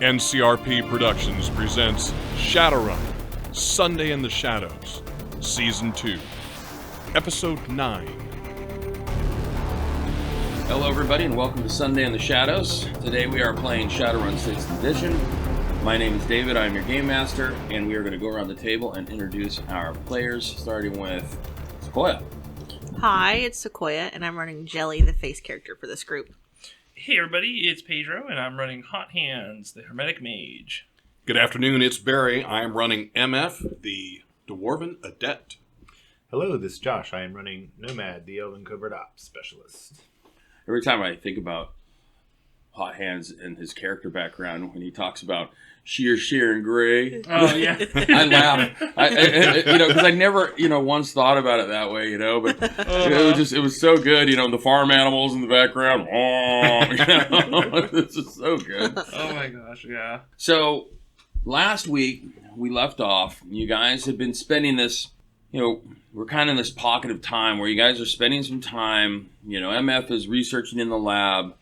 NCRP Productions presents Shadowrun, Sunday in the Shadows, Season 2, Episode 9. Hello everybody and welcome to Sunday in the Shadows. Today we are playing Shadowrun 6th Edition. My name is David, I'm your Game Master, and we are going to go around the table and introduce our players, starting with Sequoia. Hi, it's Sequoia, and I'm running Jelly, the face character for this group. Hey everybody, it's Pedro, and I'm running Hot Hands, the Hermetic Mage. Good afternoon, it's Barry. I am running MF, the Dwarven Adept. Hello, this is Josh. I am running Nomad, the Elven Covert Ops Specialist. Every time I think about Hot Hands and his character background, when he talks about sheer and gray, Oh, yeah. I laugh. Because I never, once thought about it that way, but it was so good, the farm animals in the background. This is so good. Oh my gosh, yeah. So, last week, we left off. You guys have been spending this, we're kind of in this pocket of time where you guys are spending some time, MF is researching in the lab,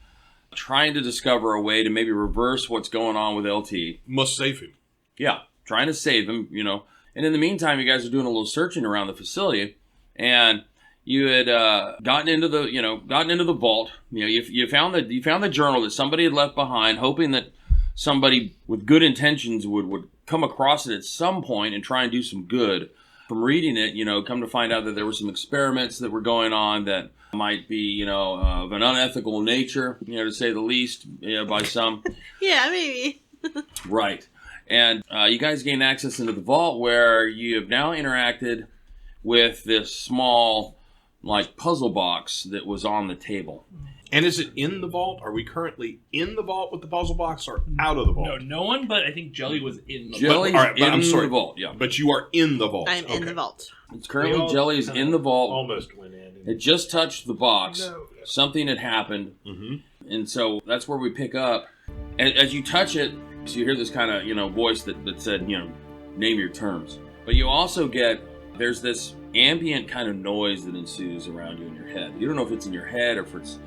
trying to discover a way to maybe reverse what's going on with LT. Must save him. Yeah, trying to save him, And in the meantime, you guys are doing a little searching around the facility, and you had gotten into the vault. You found the journal that somebody had left behind, hoping that somebody with good intentions would come across it at some point and try and do some good. From reading it, come to find out that there were some experiments that were going on that might be, of an unethical nature, to say the least, by some. Yeah, maybe. Right. And you guys gained access into the vault where you have now interacted with this small, puzzle box that was on the table. And is it in the vault? Are we currently in the vault with the puzzle box or out of the vault? No one, but I think Jelly was in the Jelly's All right, but in I'm sorry. the vault, yeah. But you are in the vault. I'm in the vault. It's currently Jelly's in the vault. Almost went in. It just touched the box. No. Something had happened. Mm-hmm. And so that's where we pick up. As you touch it, so you hear this kind of, voice that said, name your terms. But you also there's this ambient kind of noise that ensues around you in your head. You don't know if it's in your head or if it's,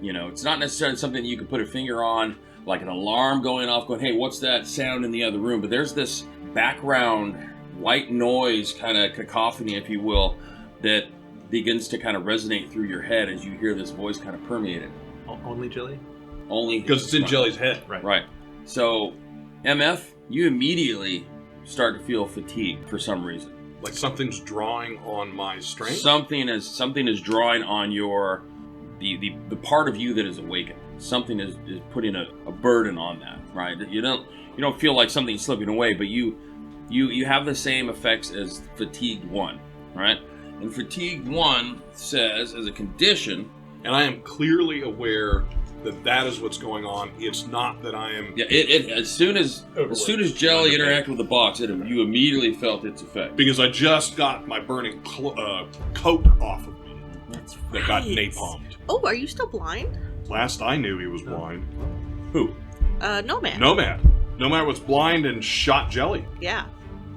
it's not necessarily something you can put a finger on, like an alarm going off, going, hey, what's that sound in the other room? But there's this background white noise, kind of cacophony, if you will, that begins to kind of resonate through your head as you hear this voice kind of permeate it. Only Jelly? Only Because it's in Jelly's head. Right. So, MF, you immediately start to feel fatigued for some reason. Like something's drawing on my strength? Something is drawing on your the part of you that is awakened. Something is putting a burden on that, right? You don't feel like something's slipping away, but you have the same effects as Fatigued 1, right? And Fatigued 1 says, as a condition... And I am clearly aware that is what's going on. It's not that I am... Yeah, as soon as Jelly interacted with the box, you immediately felt its effect. Because I just got my burning coat off of me. That's right. That got napalmed. Oh, are you still blind? Last I knew he was blind. Who? Nomad. Nomad was blind and shot Jelly. Yeah.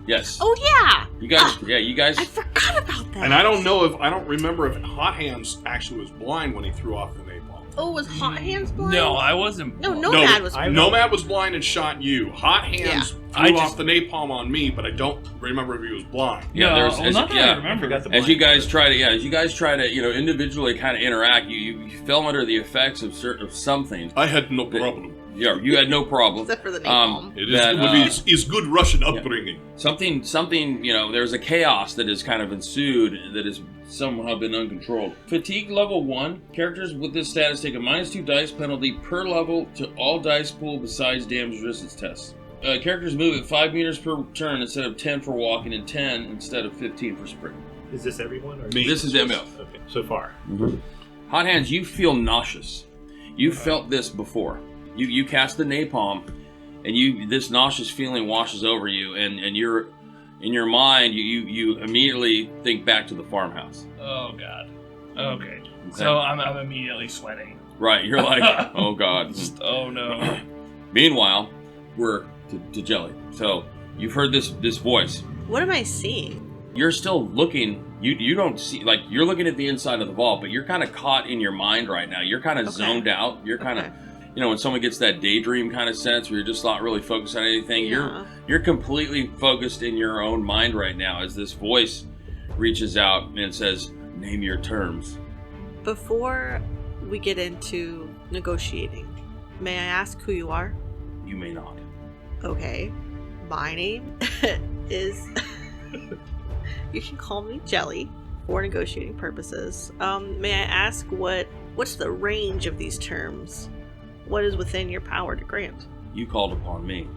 Yes. Oh, yeah. You guys... I forgot about that. And I don't remember if Hot Hands actually was blind when he threw off the napalm. Oh, was Hot Hands blind? No, I wasn't. No, Nomad was blind. Nomad was blind and shot you. Hot Hands threw off the napalm on me, but I don't remember if he was blind. Yeah, I remember. As you guys try to, individually kind of interact, you fell under the effects of something. I had no problem. Yeah, you had no problem. Except for the napalm. It's good Russian upbringing. Something, there's a chaos that has kind of ensued that has somehow been uncontrolled. Fatigue level 1, characters with this status take a -2 dice penalty per level to all dice pool besides damage resistance tests. Characters move at 5 meters per turn instead of 10 for walking and 10 instead of 15 for sprint. Is this everyone? Or This is MF. Okay, so far. Mm-hmm. Hot Hands, you feel nauseous. You felt this before. You cast the napalm, and this nauseous feeling washes over you, and you're in your mind. You immediately think back to the farmhouse. Oh God. Okay. So I'm immediately sweating. Right. You're like, oh God. Oh no. Meanwhile, we're to Jelly. So you've heard this voice. What am I seeing? You're still looking. You don't see, you're looking at the inside of the vault, but you're kind of caught in your mind right now. You're kind of zoned out. You're kind of. when someone gets that daydream kind of sense where you're just not really focused on anything, Yeah. you're completely focused in your own mind right now as this voice reaches out and says, name your terms. Before we get into negotiating, may I ask who you are? You may not. Okay. My name is... You can call me Jelly for negotiating purposes. May I ask what's the range of these terms? What is within your power to grant? You called upon me.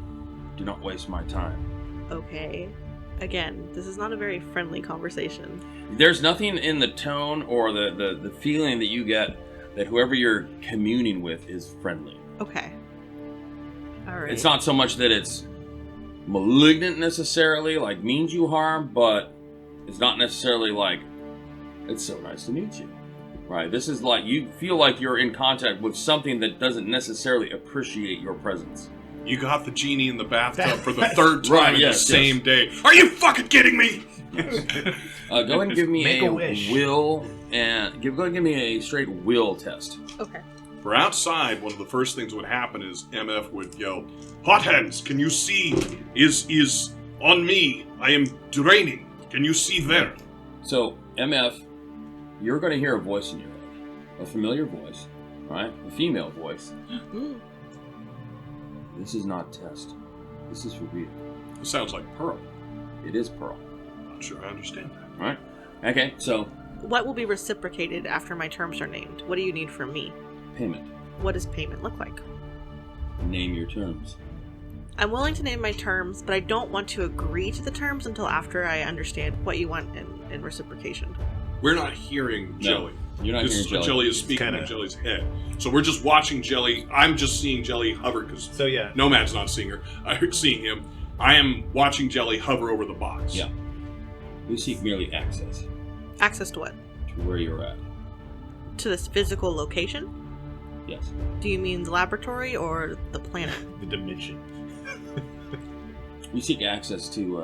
Do not waste my time. Okay. Again, this is not a very friendly conversation. There's nothing in the tone or the feeling that you get that whoever you're communing with is friendly. Okay. Alright. It's not so much that it's malignant necessarily, like means you harm, but it's not necessarily like, it's so nice to meet you. Right? This is like, you feel like you're in contact with something that doesn't necessarily appreciate your presence. You got the genie in the bathtub for the third time Right, in yes, the same day. Are you fucking kidding me? Go ahead and give me Make a wish. will, and go ahead and give me a straight will test. Okay. For outside, one of the first things that would happen is MF would yell, "Hot hands, can you see? Is on me. I am draining. Can you see there?" So, MF, you're going to hear a voice in your head. A familiar voice, right? A female voice. This is not test. This is for real. It sounds like Pearl. It is Pearl. Not sure I understand that. Right? Okay, so, What will be reciprocated after my terms are named? What do you need from me? payment. What does payment look like? Name your terms. I'm willing to name my terms, but I don't want to agree to the terms until after I understand what you want in reciprocation. We're not hearing Jelly. You're not This hearing is Jelly. Jelly is speaking Kinda. in Jelly's head. So we're just watching Jelly. I'm just seeing Jelly hover because So yeah, Nomad's not seeing her. I'm seeing him. I am watching Jelly hover over the box. Yeah. We seek merely access Access to what? to where you're at. To this physical location? Yes. Do you mean the laboratory or the planet? the dimension. We seek access to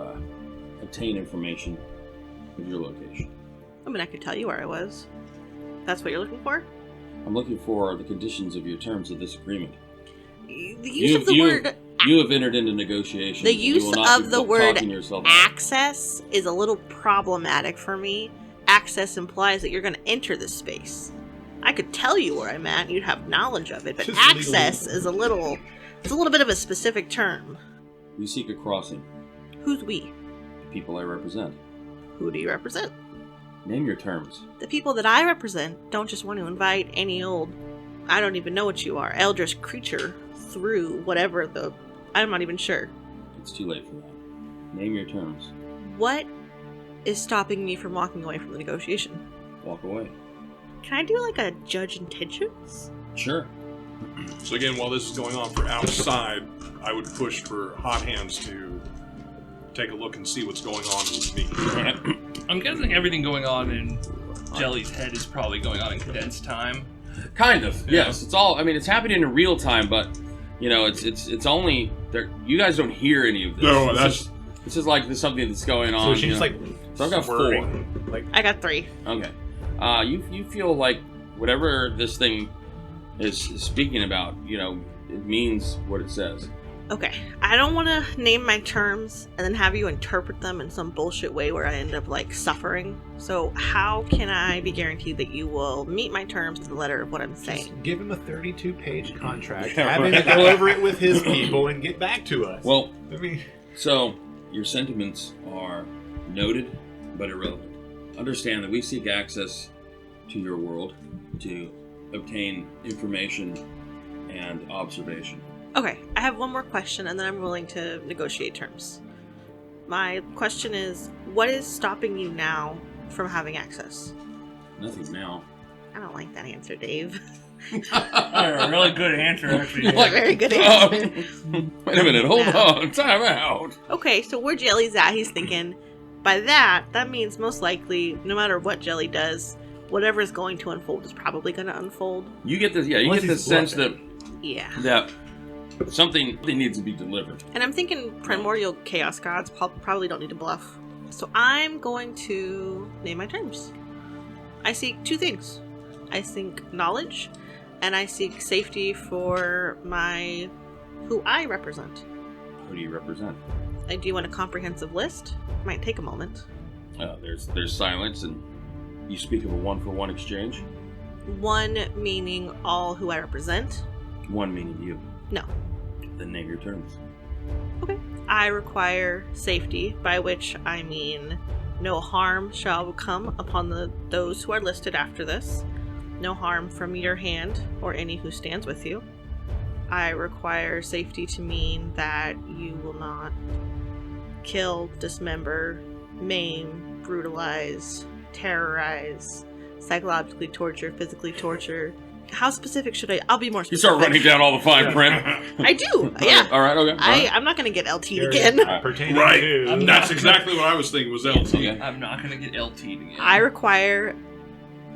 obtain information of your location. I mean, I could tell you where I was. That's what you're looking for? I'm looking for the conditions of your terms of this agreement. The use of the word You have entered into negotiations. the You use will not of be the word talking yourself out. access is a little problematic for me. Access implies that you're going to enter this space. I could tell you where I'm at and you'd have knowledge of it, but Just access legally. is a little bit of a specific term. We seek a crossing. Who's we? The people I represent. Who do you represent? Name your terms. The people that I represent don't just want to invite any old, I don't even know what you are, eldritch creature through whatever I'm not even sure. It's too late for that. Name your terms. What is stopping me from walking away from the negotiation? Walk away. Can I do like a judge intentions? Sure. So again, while this is going on for outside, I would push for Hot Hands to take a look and see what's going on with me. I'm guessing everything going on in Jelly's head is probably going on in condensed time. Kind of. Yes. It's all. I mean, it's happening in real time, but it's only there. You guys don't hear any of this. No, It's that's- just- This is like there's something that's going So on. she's like, So I've got swearing, like I got 3. Okay. You feel like whatever this thing is speaking about, it means what it says. Okay, I don't want to name my terms and then have you interpret them in some bullshit way where I end up like suffering. So how can I be guaranteed that you will meet my terms to the letter of what I'm saying? just give him a 32-page contract, Yeah, have right. him go over it with his people, and get back to us. Well, I mean, so your sentiments are noted but irrelevant. Understand that we seek access to your world to obtain information and observation. Okay, I have one more question and then I'm willing to negotiate terms. My question is, what is stopping you now from having access? Nothing now. I don't like that answer, Dave. A really good answer, actually. It's a very good answer. Wait a minute, hold No. on, time out. Okay, so where Jelly's at, he's thinking, by that means most likely, no matter what Jelly does, whatever is going to unfold is probably going to unfold. You get this, you Unless get the he's sense bluffing. Yeah. that something needs to be delivered. And I'm thinking primordial chaos gods probably don't need to bluff. So I'm going to name my terms. I seek 2 things. I seek knowledge, and I seek safety for who I represent. Who do you represent? Do you want a comprehensive list? Might take a moment. There's silence, and you speak of a 1-for-1 exchange. 1 meaning all who I represent. 1 meaning you. No. Then name your terms. Okay. I require safety, by which I mean no harm shall come upon those who are listed after this. No harm from your hand or any who stands with you. I require safety to mean that you will not kill, dismember, maim, brutalize, terrorize, psychologically torture, physically torture. How specific should I? I'll be more You specific. start running down all the fine print. I do, yeah. All right, okay. I'm not going to get LT'd Area again. Pertaining Right. to... That's exactly what I was thinking was LT. Okay. I'm not gonna get LT'd again. I require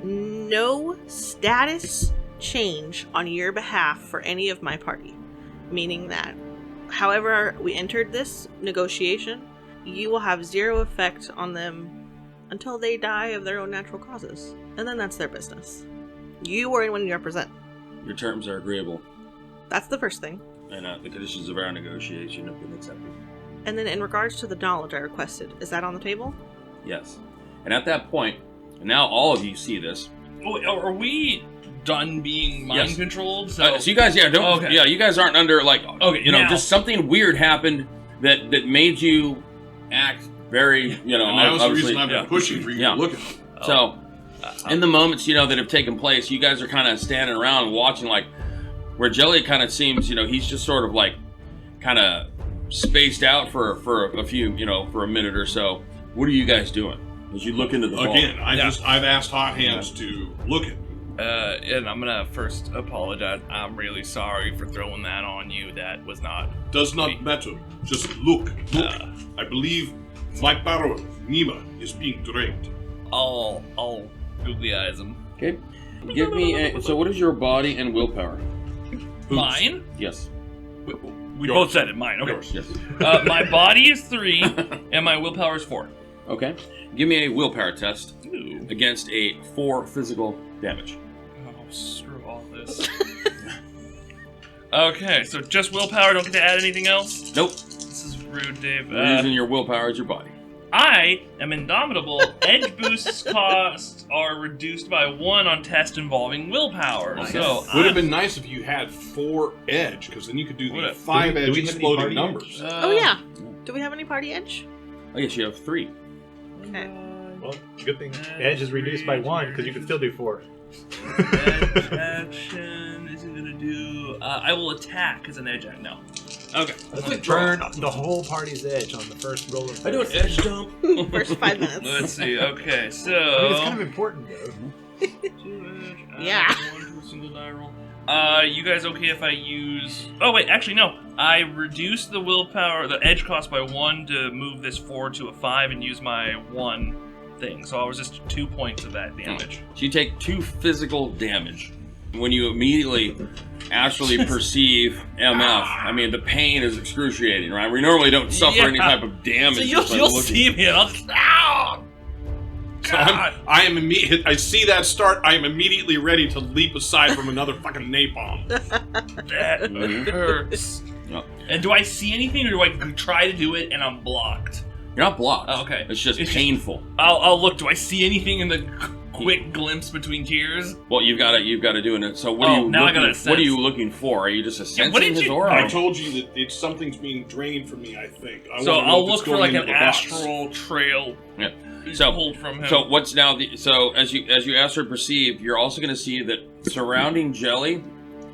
no status change on your behalf for any of my party. Meaning that, however we entered this negotiation, you will have 0 effect on them until they die of their own natural causes. And then that's their business. You are anyone you represent. Your terms are agreeable, That's the first thing. and the conditions of our negotiation have been accepted. And then in regards to the knowledge I requested, is that on the table? Yes. And at that point, and now all of you see this. Oh, are we done being mind Yes. controlled? So you guys, you guys aren't under Okay, now- just something weird happened that made you act very, And that was the obviously- reason I've been pushing for you Yeah. to look at them. So, in the moments, that have taken place, you guys are kind of standing around and watching, where Jelly kind of seems, he's just sort of kind of spaced out for a few, for a minute or so. What are you guys doing as you look into the vault? Again, I've asked Hot Hands to look at me. And I'm gonna first apologize. I'm really sorry for throwing that on you. That was not. Does not matter. Just look. I believe my power, Nima, is being drained. I'll googly eyes him. Okay. Give me so what is your body and willpower? Mine? Yes. We Yours. both said it. Mine. Okay. Yes. My body is 3, and my willpower is 4. Okay. Give me a willpower test Ooh. against a 4 physical damage. Oh, screw all this. Okay, so just willpower. Don't get to add anything else. Nope. This is rude, Dave. We're using your willpower as your body. I am indomitable. Edge boosts costs are reduced by 1 on test involving willpower. Nice. So Would have been nice if you had 4 edge, because then you could do the What 5 do we edge have any exploding party numbers. Oh yeah. Do we have any party edge? Oh yes, you have 3. Okay. Well, good thing Edge is reduced by 1, because you can still do 4. Edge action is it gonna do? I will attack as an edge action. No. Okay. Let's burn the whole party's edge on the first roll of I do an dice. edge dump. First 5 minutes. Let's see. Okay, so. I mean, it's kind of important, though. 2 edge, add Yeah. 1 to a single die roll. You guys okay if I use? Oh wait, actually no. I reduce the willpower, the edge cost by 1 to move this 4 to a 5 and use my 1 thing. So I'll resist 2 points of that damage. So you take 2 physical damage. When you immediately astrally perceive MF, I mean, the pain is excruciating, right? We normally don't suffer any type of damage. So you'll just by you'll looking. see me and I'll just ow! So I am immediate. I see that start. I am immediately ready to leap aside from another fucking napalm. That Mhm. hurts. Yep. And do I see anything, or do I try to do it and I'm blocked? You're not blocked. Oh, okay. It's just It's just- painful. I'll look. Do I see anything in the quick glimpse between tears? Well, you've got to do it. So what Oh, are you now I looking, gotta what sense. are you looking for? Are you just sensing what did his you- aura? I told you that something's being drained from me. I think. I So wanna know I'll if it's look for going like into an the box. astral trail. Yeah. So- pulled from him. So what's now so as you astral perceive, you're also going to see that surrounding Jelly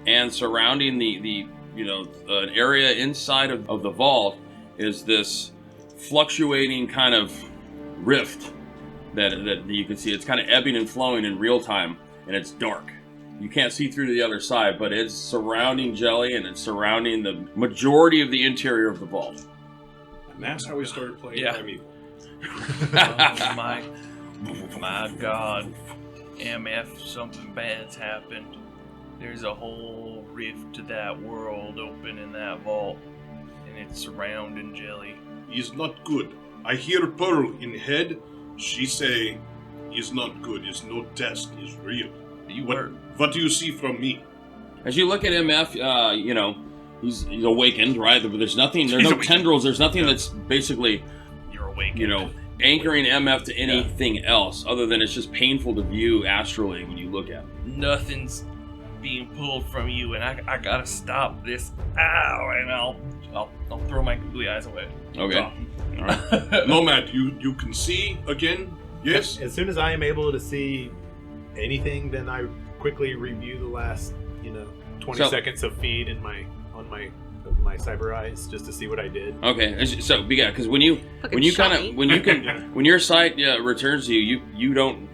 and surrounding the an area inside of the vault is this fluctuating kind of rift that you can see. It's kind of ebbing and flowing in real time, and it's dark. You can't see through to the other side, but it's surrounding Jelly and it's surrounding the majority of the interior of the vault. And that's how we started playing Yeah. Primeval. Oh my God, MF, something bad's happened. There's a whole rift to that world open in that vault, and it's surrounding Jelly. He's not good. I hear Pearl in head. She say he's not good. It's no test. He's real. You What, were. what do you see from me? As you look at MF, you know, he's awakened, right? There's nothing, there's no tendrils, there's nothing that's basically, You're awakened. you know, anchoring MF to anything else other than it's just painful to view astrally when you look at it. Nothing's being pulled from you, and I gotta stop this. Ow! And I'll throw my googly eyes away. Okay. Oh. All right. Nomad, you can see again? Yes? As soon as I am able to see anything, then I quickly review the last, 20 seconds of feed on my cyber eyes just to see what I did. Okay. So yeah, because when you when your sight returns to you, you don't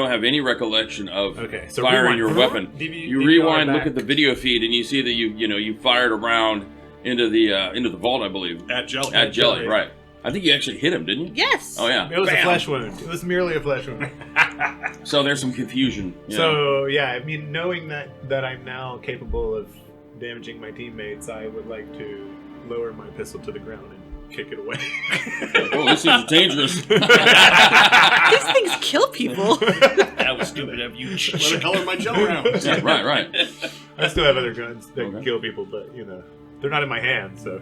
have any recollection of So firing rewind. your weapon. You rewind, look at the video feed, and you see that you fired around into the vault, I believe. At Jelly. At Jelly, right? I think you actually hit him, didn't you? Yes. Oh yeah. It was a flesh wound. It was merely a flesh wound. So there's some confusion. So yeah, I mean, knowing that I'm now capable of damaging my teammates, I would like to lower my pistol to the ground and kick it away. Oh, this seems dangerous. These things kill people. That was stupid of you. Where the hell are my gel rounds? Yeah, right. I still have other guns that Okay. can kill people, but they're not in my hand. So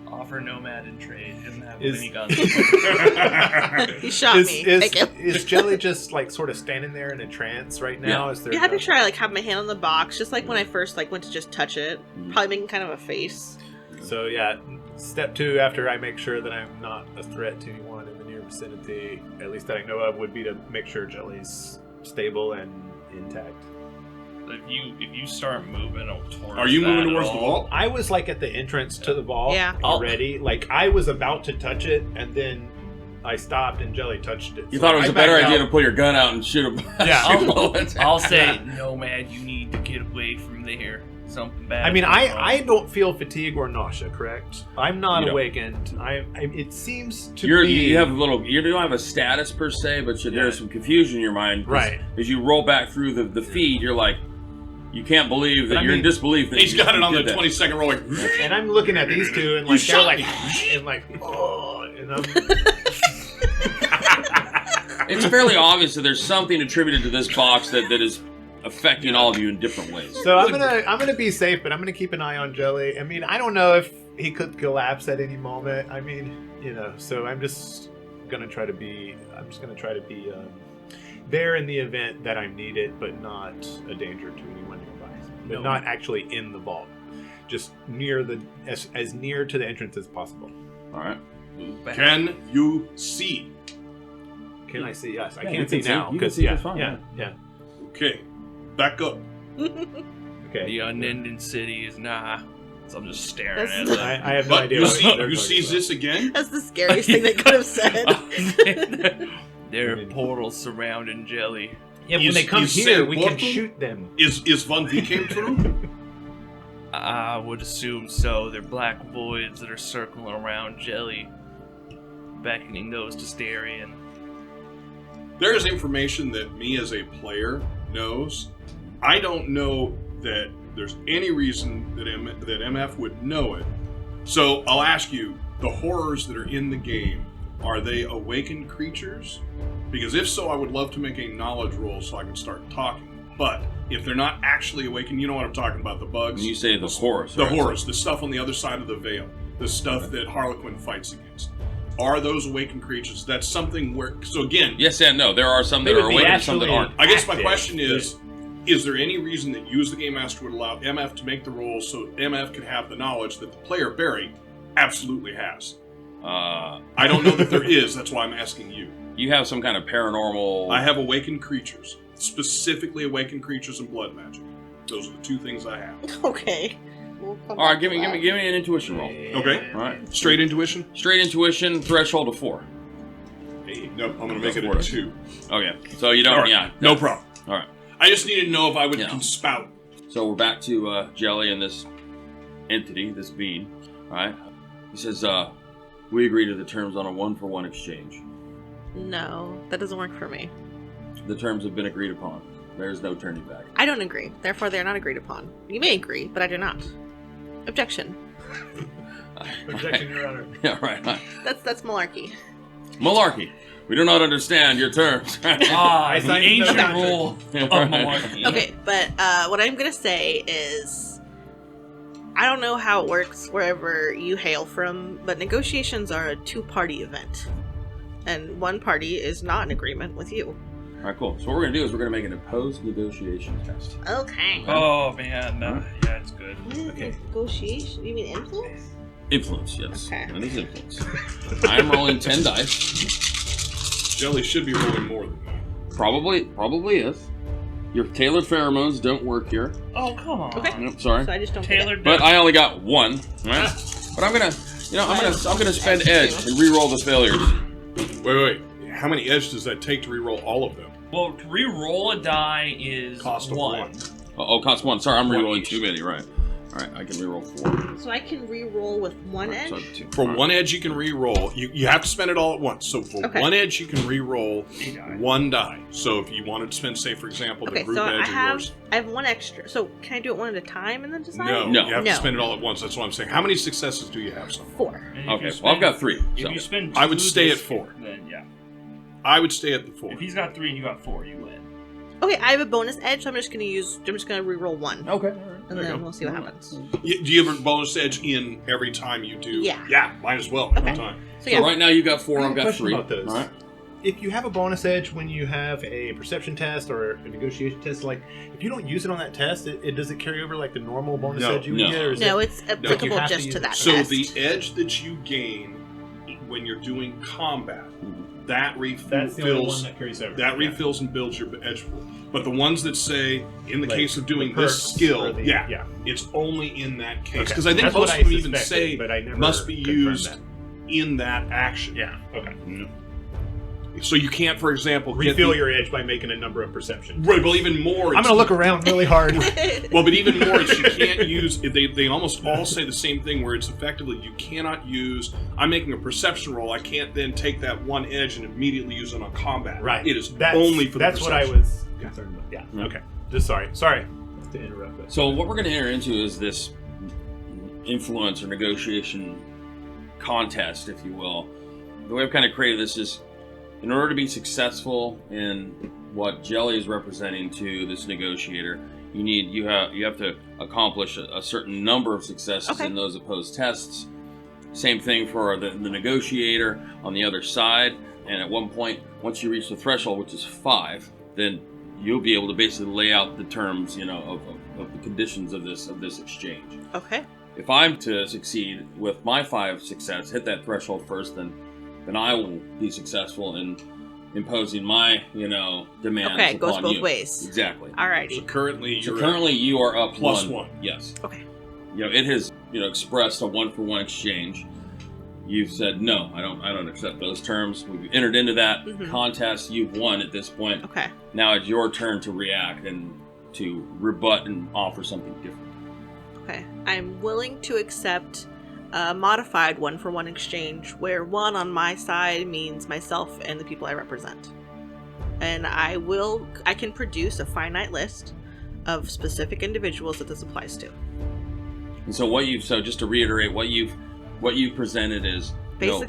Offer Nomad in trade. He doesn't have Is- any guns. He shot me. Take him. is Jelly just like sort of standing there in a trance right now? Is there Yeah, I picture I have my hand on the box, just like when I first went to just touch it. Mhm. Probably making kind of a face. So yeah, step 2 after I make sure that I'm not a threat to anyone in the near vicinity, at least that I know of, would be to make sure Jelly's stable and intact. If you start moving towards Are you that moving at towards the all, vault? I was like at the entrance to the vault Yeah. already. Like I was about to touch it, and then I stopped, and Jelly touched it. You So thought it was I a better backed idea out. to pull your gun out and shoot him. Yeah. I'll say, Nomad, you need to get away from there. Something bad. I mean, is going on. I don't feel fatigue or nausea, correct? I'm not You don't. awakened. It seems to You be... have you don't have a status per se, but there's some confusion in your mind. 'Cause Right. As you roll back through the feed, you're like, you can't believe that you're in disbelief that He's you got it on the did that. 20-second roll. Like, And I'm looking at these two, and You like they're shot like, me. and like, oh, and I'm... It's fairly obvious that there's something attributed to this box that is affecting all of you in different ways. So I'm gonna be safe, but I'm gonna keep an eye on Jelly. I mean, I don't know if he could collapse at any moment. I mean, so I'm just gonna try to be. There in the event that I'm needed, but not a danger to anyone nearby. But No. not actually in the vault. Just near as near to the entrance as possible. All right. can you see? Can I see? Yes, I Yeah, you can't see can see. now You can because see just fine, yeah. Okay, back up. Okay. The unending city is nah. So I'm just staring That's at the- them. I have no But idea. you what see, they're you talking see about. this again? That's the scariest thing they could have said. There I are mean- portals surrounding Jelly. Yeah, when Is- they come is here, said we can portal- shoot them. Is Von V came through? I would assume so. They're black voids that are circling around Jelly, beckoning those to stare in. There is information that me as a player knows. I don't know that there's any reason that MF would know it. So I'll ask you, the horrors that are in the game, are they awakened creatures? Because if so, I would love to make a knowledge roll so I can start talking. But if they're not actually awakened, you know what I'm talking about, the bugs. When you say the horrors. The right? horrors, the stuff on the other side of the veil, the stuff that Harlequin fights against. Are those awakened creatures? That's something where, so again, Yes and no. There are some that They would are be awakened and some that actually- aren't. I guess my active, question is there any reason that you as the Game Master would allow MF to make the rolls so MF could have the knowledge that the player, Barry, absolutely has? I don't know that there is, that's why I'm asking you. You have some kind of paranormal. I have awakened creatures, specifically awakened creatures and blood magic. Those are the two things I have. Okay. We'll come All right, back give to me that. an intuition roll. Okay. All right. Straight intuition? Straight intuition, threshold of 4. Nope, I'm going to make it a That's 2. Okay. So you don't. All right, Yeah. no problem. All right. I just needed to know if I would Yeah. spout. So we're back to Jelly and this entity, this being. All right. He says, "We agree to the terms on a 1-for-1 exchange. No, that doesn't work for me. The terms have been agreed upon. There is no turning back." I don't agree. Therefore, they are not agreed upon. You may agree, but I do not. Objection. Objection, Your Honor. Yeah. Right. That's malarkey. Malarkey. We do not understand your terms. Ah, the signed ancient no rule of malarkey. Okay, but what I'm gonna say is, I don't know how it works wherever you hail from, but negotiations are a two-party event, and one party is not in agreement with you. All right, cool. So what we're gonna do is we're gonna make an opposed negotiation test. Okay. Oh man, yeah, it's good. What is Okay. negotiation? You mean influence? Influence, yes. Okay. That is influence. I'm rolling 10 dice. Jelly should be rolling more than that. Probably is. Your tailored pheromones don't work here. Oh come on. Okay. Nope, sorry. So I just don't Tailored. But I only got one. Right? But I'm gonna spend edge and re-roll the failures. Wait. How many edge does that take to re-roll all of them? Well, to re-roll a die is Cost of one. Cost one. Sorry, I'm One re-rolling each. too many. Right. All right, I can re-roll 4. So I can re-roll with one Right, so edge? 2. For one edge, you can re-roll. You have to spend it all at once. So for Okay. one edge, you can re-roll A die. one die. So if you wanted to spend, say, for example, the Okay, group so edge I of yours. have one extra. So can I do it one at a time and then decide? No, No. you have No. to spend it all at once. That's what I'm saying. How many successes do you have, son? 4. And if Okay, you well, I've spend- got 3. If So. you spend I would two stay at this- 4. Then yeah. I would stay at the 4. If he's got 3 and you got 4, you win. Okay, I have a bonus edge, so I'm just gonna re-roll one. Okay. And There you then go. we'll see what happens. Do you have a bonus edge in every time you do? Yeah. Yeah, might as well every Okay. time. So So yeah. right now you got 4, I have I've a got question 3. about those. All right. If you have a bonus edge when you have a perception test or a negotiation test, like if you don't use it on that test, does it carry over like the normal bonus No. edge you would No. get? Or is No, it, it's applicable have to just use to it. that So test. the edge that you gain when you're doing combat, that that's the only one refills. that carries over. That Yeah. refills and builds your edge pool. But the ones that say, in the Like, case of the doing this perks skill, or the- yeah, it's only in that case. Okay. Because I think That's most what of them I even suspected, say but I never must be confirmed used that. in that action. Yeah. Okay. So you can't, for example, get Refill the- your edge by making a number of perceptions. Right, well, even more. I'm gonna look around really hard. Well, but even more, it's you can't use. They almost all say the same thing, where it's effectively you cannot use. I'm making a perception roll. I can't then take that one edge and immediately use it on combat. Right. It is That's, only for the that's what I perception. was concerned about. Yeah. Yeah. Okay. Just sorry to interrupt. But. So what we're going to enter into is this influence or negotiation contest, if you will. The way I've kind of created this is, in order to be successful in what Jelly is representing to this negotiator, you have to accomplish a certain number of successes Okay. in those opposed tests. Same thing for the negotiator on the other side. And at one point, once you reach the threshold, which is 5, then you'll be able to basically lay out the terms, of the conditions of this exchange. Okay. If I'm to succeed with my 5 success, hit that threshold first, then I will be successful in imposing my, demands Okay, it goes upon both you. ways. Exactly. So Alrighty. currently, So you're currently you are up plus 1. one. Yes. Okay. It has, expressed a 1-for-1 exchange. You've said no, I don't accept those terms. We've entered into that Mhm. contest. You've won at this point. Okay. Now it's your turn to react and to rebut and offer something different. Okay. I'm willing to accept a modified 1-for-1 exchange, where 1 on my side means myself and the people I represent. And I can produce a finite list of specific individuals that this applies to. And so just to reiterate, what you've presented is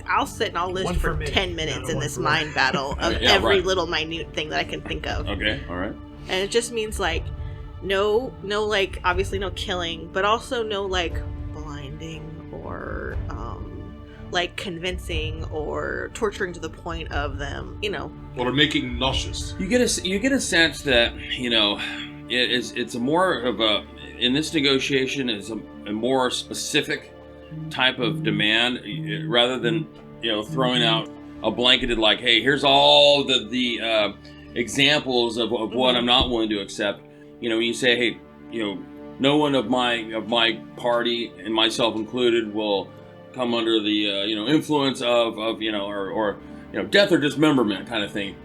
I'll sit and I'll list One for for me, 10 minutes not in one this for mind battle of Yeah, every right. little minute thing that I can think of. Okay, all right. And it just means no like obviously no killing, but also no like blinding or like convincing or torturing to the point of them, or making nauseous. You get a sense that it's a more of a, in this negotiation, is a more specific type of demand rather than throwing out a blanketed like, hey, here's all the examples of what I'm not willing to accept. When you say, hey, no one of my party and myself included will come under the influence of or death or dismemberment kind of thing.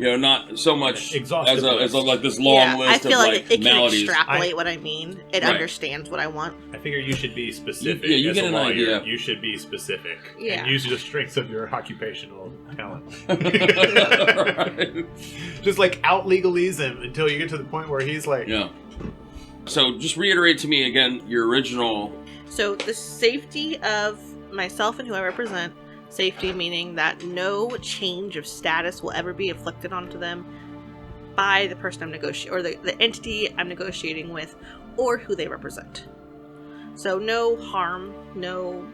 Not so much Exhaustive as like this long list I feel of like it can maladies. extrapolate what I mean. It Right. understands what I want. I figure you should be specific. You as get a an lawyer. idea. You should be specific. Yeah. And use the strengths of your occupational talent. Right. Just like out legalese him until you get to the point where he's like, Yeah. So just reiterate to me again your original. So the safety of myself and who I represent, Safety meaning that no change of status will ever be inflicted onto them by the person I'm negotiating, or the entity I'm negotiating with, or who they represent. So no harm, no,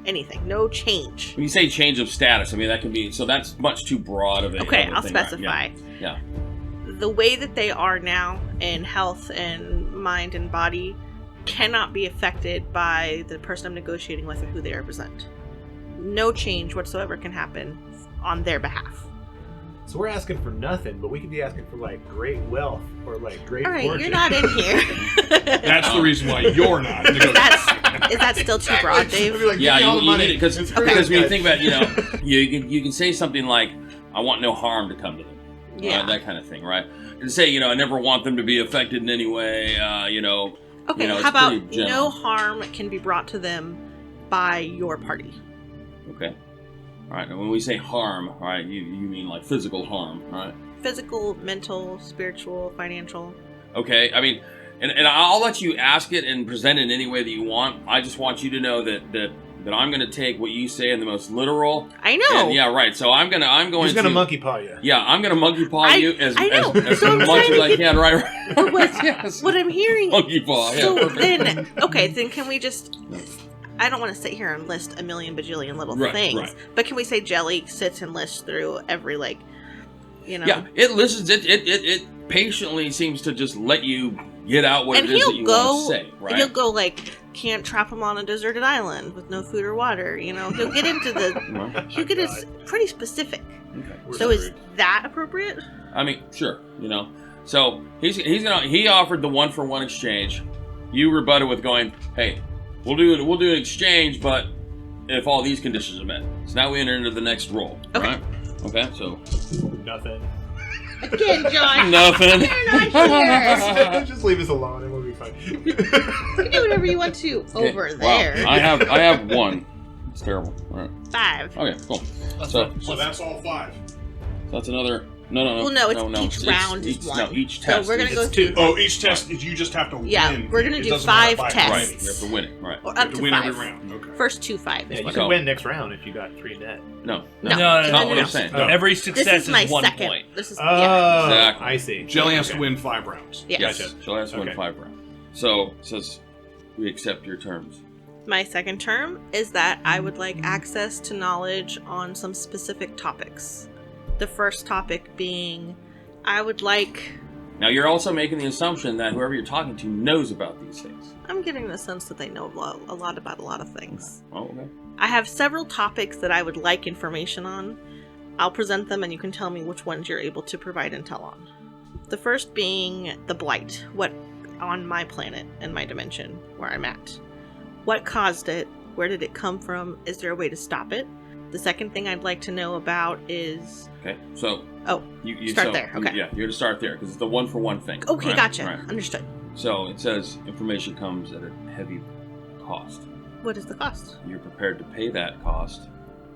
anything, no change. When you say change of status, I mean, that can be, so that's much too broad of a Okay, of a I'll thing, specify. Right? Yeah. The way that they are now in health and mind and body cannot be affected by the person I'm negotiating with or who they represent. No change whatsoever can happen on their behalf. So we're asking for nothing, but we could be asking for like great wealth or like great All right, fortune. you're not in here. That's the reason why you're not. Is that still too broad, Dave? I'd be like, Yeah, give me all the you money. need it because It's free, when you guys. think about you can say something like, I want no harm to come to them, Yeah. that kind of thing, right? And say I never want them to be affected in any way, Okay, it's how about pretty general. no harm can be brought to them by your party? Okay. All right. And when we say harm, all right, you mean like physical harm, right? Physical, mental, spiritual, financial. Okay. I mean, and I'll let you ask it and present it in any way that you want. I just want you to know that I'm going to take what you say in the most literal. I know. And, yeah, right. So I'm going He's to gonna monkey paw you. Yeah, I'm going to monkey paw you as I know. as So I'm much trying as to I can, right? But Yes. what I'm hearing. Monkey paw. Yeah. So Perfect. then can we just? I don't want to sit here and list a million bajillion little Right, things, right. but can we say Jelly sits and lists through every Yeah, it listens. It patiently seems to just let you get out what and it is that he'll you go. want to say, right? He'll go can't trap him on a deserted island with no food or water. He'll get into the. Well, He'll get pretty specific. okay. We're So is screwed. that appropriate? I mean, sure, So he offered the 1-for-1 exchange. You rebutted with going, "Hey, we'll do an exchange, but if all these conditions are met." So now we enter into the next roll. Okay. Right? Okay. So Nothing. Again, John. nothing. You're not here. Just leave us alone and we'll be fine. You can do whatever you want to over Wow, there. I have one. It's terrible. All right. 5. Okay. Cool. That's So- fine. So that's all 5. So that's another. No. Well, no, it's each round is each, one. No, each So test. we're gonna is- go It's 2. Oh, each test is you just have to Yeah, win. we're gonna It do doesn't matter 5 if tests. Right. You have to win it. Right. Or You have up to to win 5. every round. Okay. First 2 5 Yeah, is you what can So- win next round if you got 3 net. No. No. That's No, not no, what no. I'm saying. Oh. Every This success is my is 1 second. point. This is Oh, Exactly. I see. Jelly has to Okay. win 5 rounds. Yes. Yes. She'll have to win Okay. 5 rounds. So it says we accept your terms. My second term is that I would like access to knowledge on some specific topics. The first topic being, I would like. Now you're also making the assumption that whoever you're talking to knows about these things. I'm getting the sense that they know a lot about a lot of things. Oh, okay. I have several topics that I would like information on. I'll present them and you can tell me which ones you're able to provide intel on. The first being the blight. What on my planet and my dimension where I'm at. What caused it? Where did it come from? Is there a way to stop it? The second thing I'd like to know about is... Okay. So Oh, you start there, okay. Yeah, you're to start there because it's the 1-for-1 thing. okay, right? gotcha. Right. Understood. So it says information comes at a heavy cost. What is the cost? You're prepared to pay that cost.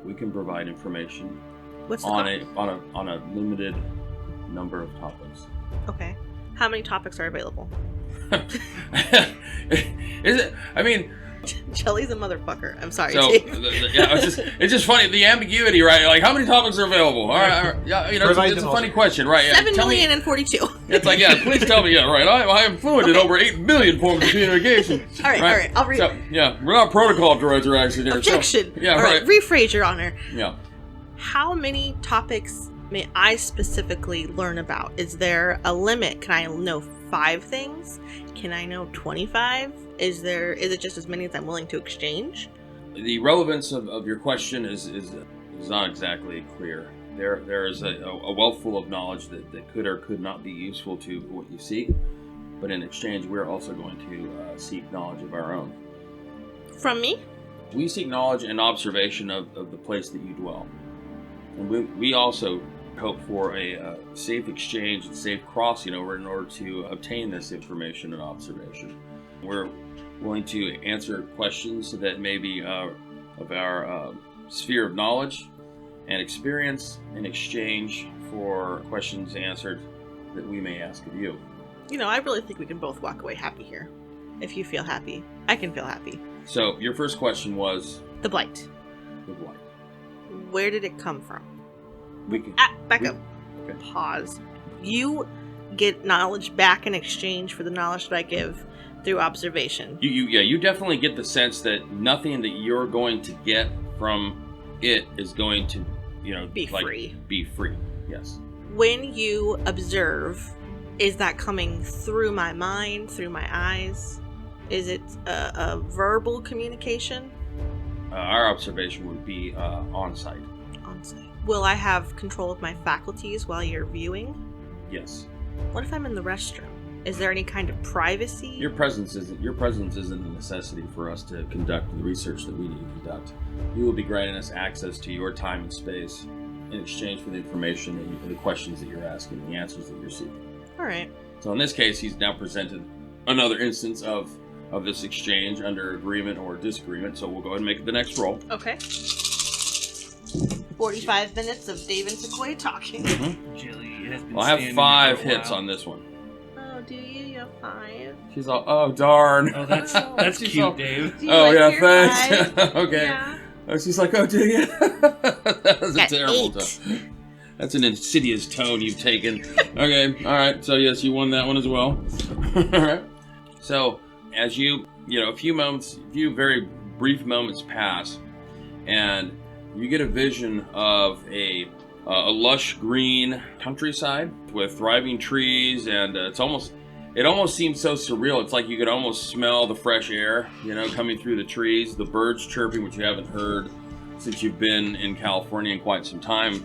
We can provide information What's the on cost? on a limited number of topics. Okay. How many topics are available? Is it? I mean, Jelly's a motherfucker. I'm sorry, so Dave. yeah, it's just funny the ambiguity, right? Like, how many topics are available? All right, yeah, Provide it's a them funny all. question, right? Yeah, 7 tell me- million and 42. It's like, yeah, please tell me, yeah, right. I am fluent in Okay. over 8 million forms of communication. All right. I'll read. So, yeah, we're not protocol droids are actually there. Objection. So, yeah, All right. Rephrase, Your Honor. Yeah. How many topics may I specifically learn about? Is there a limit? Can I know 5 things? Can I know 25? Is it just as many as I'm willing to exchange? The relevance of your question is not exactly clear. There is a wealth full of knowledge that could or could not be useful to what you seek, but in exchange, we're also going to seek knowledge of our own. From me? We seek knowledge and observation of the place that you dwell. And we also hope for a safe exchange and safe crossing over in order to obtain this information and observation. We're willing to answer questions that may be of our sphere of knowledge and experience in exchange for questions answered that we may ask of you. I really think we can both walk away happy here. If you feel happy, I can feel happy. So your first question was The blight. the blight. Where did it come from? We can. Back up. Okay. Pause. You get knowledge back in exchange for the knowledge that I give through observation. You definitely get the sense that nothing that you're going to get from it is going to, Be free. Be free. Yes. When you observe, is that coming through my mind, through my eyes? Is it a verbal communication? Our observation would be on site. On site. Will I have control of my faculties while you're viewing? Yes. What if I'm in the restroom? Is there any kind of privacy? Your presence isn't a necessity for us to conduct the research that we need to conduct. You will be granting us access to your time and space in exchange for the information and the questions that you're asking and the answers that you're seeking. All right. So in this case, he's now presented another instance of this exchange under agreement or disagreement. So we'll go ahead and make the next roll. Okay. 45 minutes of Dave and Sequoia talking. Mm-hmm. Jelly has been Well, I have standing 5 there for a hits while. on this one. Oh, do you? You have 5? She's all, oh darn. Oh, that's She's cute, all- Dave. Do you Oh like yeah, your thanks. 5? Okay. Yeah. Oh, she's like, oh, do you? That was a Got terrible 8. tone. That's an insidious tone you've taken. Okay, all right. So yes, you won that one as well. All right. So as you a few very brief moments pass, and you get a vision of a lush green countryside with thriving trees, and it almost seems so surreal. It's like you could almost smell the fresh air, coming through the trees, the birds chirping, which you haven't heard since you've been in California in quite some time,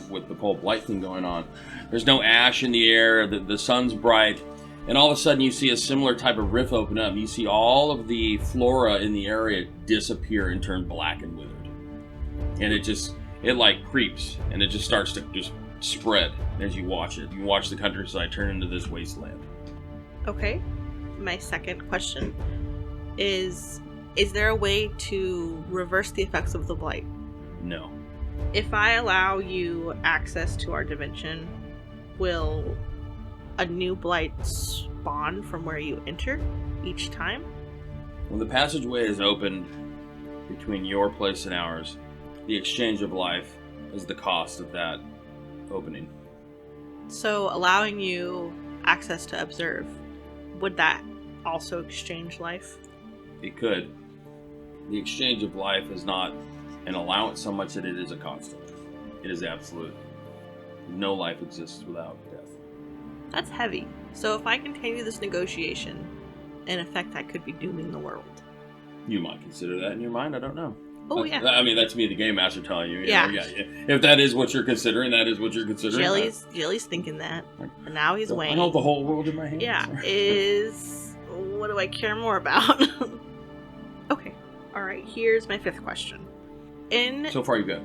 with the whole blight thing going on. There's no ash in the air, the sun's bright, and all of a sudden you see a similar type of rift open up, and you see all of the flora in the area disappear and turn black and withered. And it like creeps, and it just starts to just spread as you watch it. You watch the countryside turn into this wasteland. Okay. My second question is there a way to reverse the effects of the blight? No. If I allow you access to our dimension, will a new blight spawn from where you enter each time? When the passageway is opened between your place and ours, the exchange of life is the cost of that opening. So allowing you access to observe, would that also exchange life? It could. The exchange of life is not an allowance so much that it is a constant. It is absolute. No life exists without death. That's heavy. So if I continue this negotiation, in effect I could be dooming the world. You might consider that in your mind, I don't know. Oh yeah. I mean, that's me, the game master, telling you. Yeah. If that is what you're considering, that is what you're considering. Jelly's thinking that. And now he's weighing. I hold the whole world in my hands. Yeah, what do I care more about? Okay. Alright, here's my 5th question. So far you've got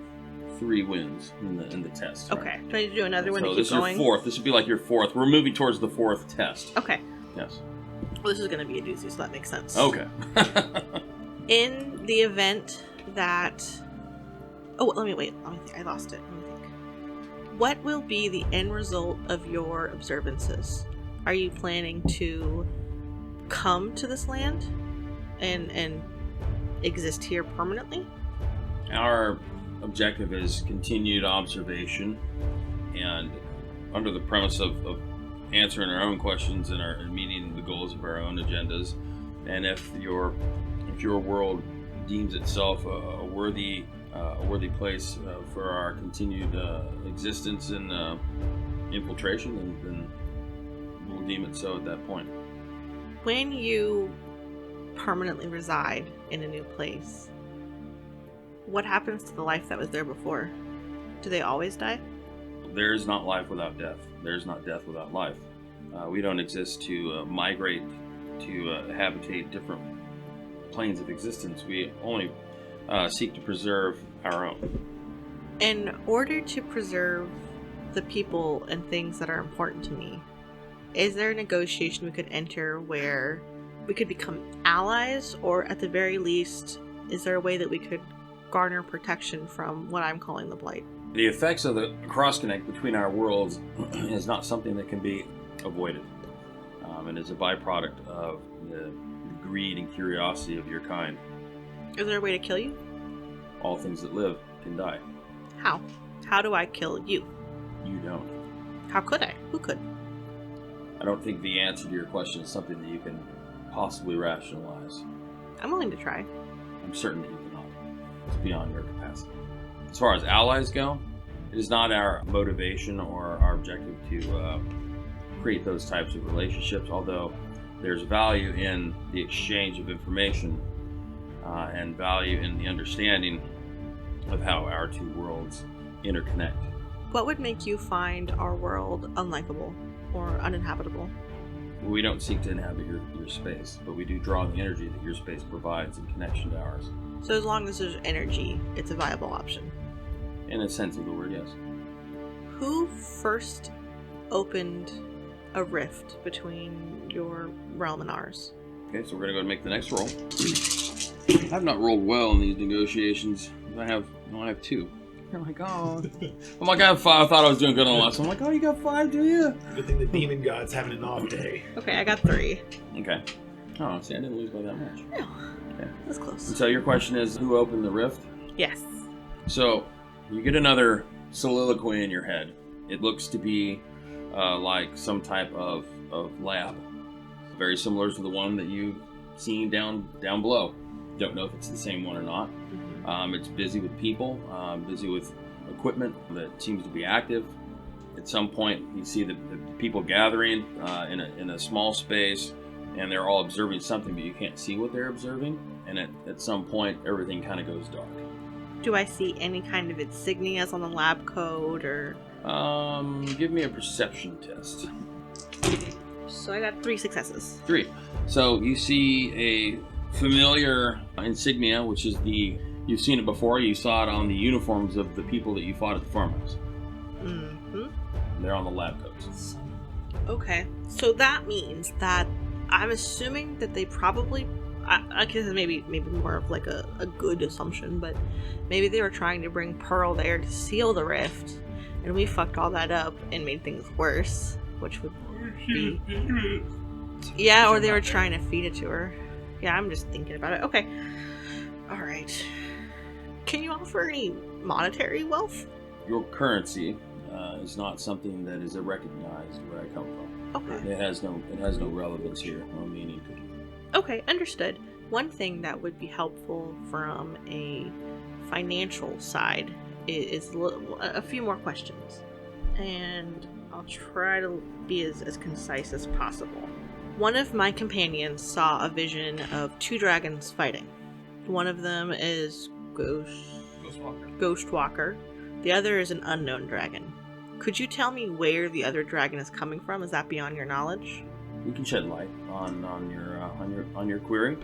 3 wins in the test. Right? Okay. Do I need to do another one to So keep this is going? your 4th. This would be like your 4th. We're moving towards the 4th test. Okay. Yes. Well, this is going to be a doozy, so that makes sense. Okay. In the event that... Oh, let me think. I lost it. Let me think. What will be the end result of your observances? Are you planning to come to this land and exist here permanently? Our objective is continued observation, and under the premise of answering our own questions and meeting the goals of our own agendas. And if your world deems itself a worthy place for our continued existence and infiltration, then we'll deem it so at that point. When you permanently reside in a new place, what happens to the life that was there before? Do they always die? There is not life without death. There is not death without life. We don't exist to migrate to habitate different planes of existence. We only seek to preserve our own. In order to preserve the people and things that are important to me, is there a negotiation we could enter where we could become allies, or at the very least, is there a way that we could garner protection from what I'm calling the Blight? The effects of the cross-connect between our worlds is not something that can be avoided, and is a byproduct of the greed and curiosity of your kind. Is there a way to kill you? All things that live can die. How? How do I kill you? You don't. How could I? Who could? I don't think the answer to your question is something that you can possibly rationalize. I'm willing to try. I'm certain that you cannot. It's beyond your capacity. As far as allies go, it is not our motivation or our objective to create those types of relationships, although there's value in the exchange of information and value in the understanding of how our two worlds interconnect. What would make you find our world unlikable or uninhabitable? We don't seek to inhabit your space, but we do draw the energy that your space provides in connection to ours. So as long as there's energy, it's a viable option. In a sense of the word, yes. Who first opened a rift between your realm and ours? Okay, so we're gonna go and make the next roll. I have not rolled well in these negotiations. I have two. Oh my god. I'm like, I have 5. I thought I was doing good on the last one. I'm like, oh, you got 5, do you? Good thing the demon god's having an off day. Okay, I got 3. Okay. Oh, see, I didn't lose by that much. No, Okay. that's close. And so your question is, who opened the rift? Yes. So you get another soliloquy in your head. It looks to be like some type of lab, very similar to the one that you've seen down below. Don't know if it's the same one or not. It's busy with people, busy with equipment that seems to be active. At some point, you see the people gathering in a small space, and they're all observing something, but you can't see what they're observing. And at some point, everything kind of goes dark. Do I see any kind of insignias on the lab code, or? Give me a perception test. So I got 3 successes. 3. So you see a familiar insignia, which is you've seen it before. You saw it on the uniforms of the people that you fought at the farmhouse. Mm-hmm. They're on the lab coats. Okay, so that means that I'm assuming that they probably, I guess maybe more of like a good assumption, but maybe they were trying to bring Pearl there to seal the rift, and we fucked all that up and made things worse, which would be... Yeah, or they were trying to feed it to her. Yeah, I'm just thinking about it. Okay. Alright. Can you offer any monetary wealth? Your currency is not something that is recognized where I come from. Okay. It has no relevance here, no meaning to it. Okay, understood. One thing that would be helpful from a financial side is a few more questions. And I'll try to be as concise as possible. One of my companions saw a vision of 2 dragons fighting. One of them is Ghostwalker. The other is an unknown dragon. Could you tell me where the other dragon is coming from? Is that beyond your knowledge? We can shed light on your query,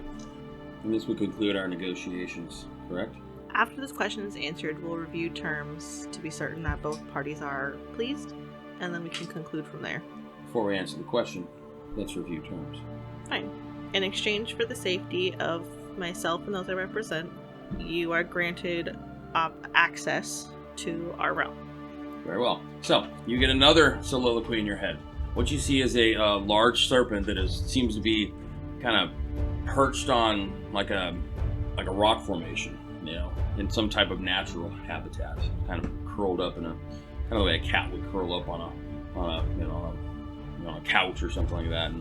and this would conclude our negotiations. Correct? After this question is answered, we'll review terms to be certain that both parties are pleased, and then we can conclude from there. Before we answer the question, let's review terms. Fine. In exchange for the safety of myself and those I represent, you are granted access to our realm. Very well. So, you get another soliloquy in your head. What you see is a large serpent that seems to be kind of perched on like a rock formation, in some type of natural habitat, kind of curled up in a kind of the way a cat would curl up on a couch or something like that.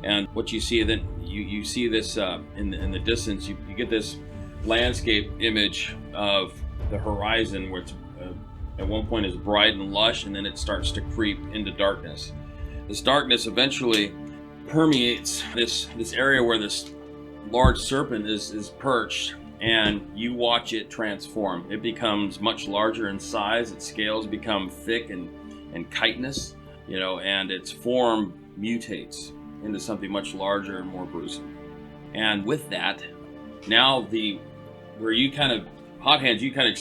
And what you see then, you see this in the distance. You get this landscape image of the horizon where it's at one point is bright and lush, and then it starts to creep into darkness. This darkness eventually permeates this area where this large serpent is perched, and you watch it transform. It becomes much larger in size. Its scales become thick and chitinous, and its form mutates into something much larger and more gruesome. And with that, now where you kind of hot hands, you kind of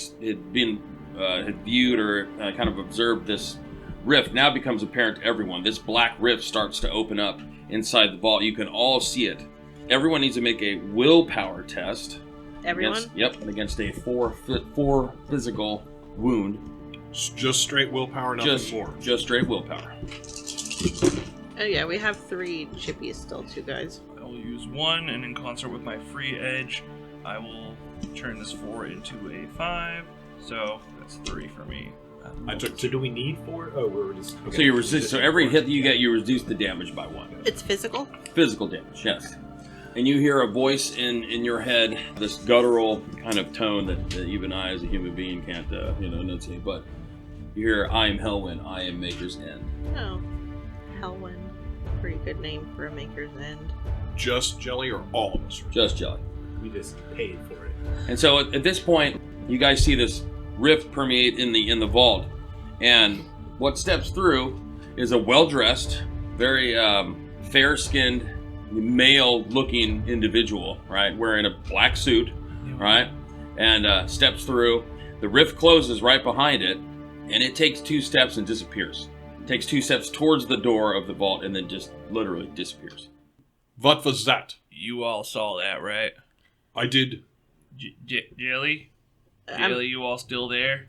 had viewed or kind of observed this rift now becomes apparent to everyone. This black rift starts to open up inside the vault. You can all see it. Everyone needs to make a willpower test. Everyone? Against a 4 physical wound. Just straight willpower, nothing more. Just straight willpower. Oh yeah, we have 3 chippies still, 2 guys. I will use 1, and in concert with my free edge, I will turn this 4 into a 5. So that's 3 for me. I took So do we need 4? Oh, we're just... Okay. So you resist. So every hit that you get, you reduce the damage by 1. It's physical? Physical damage, yes. And you hear a voice in your head, this guttural kind of tone that even I, as a human being, can't enunciate. But you hear, "I am Hellwind. I am Maker's End." Oh, Hellwind. Pretty good name for a Maker's End. just Jelly or all of us? Just Jelly. We just paid for it. And so at this point, you guys see this rift permeate in the vault, and what steps through is a well-dressed, very fair-skinned, male-looking individual, right, wearing a black suit, right, and steps through. The rift closes right behind it, and it takes 2 steps and disappears. It takes 2 steps towards the door of the vault, and then just literally disappears. What was that? You all saw that, right? I did. Jelly? Jelly, you all still there?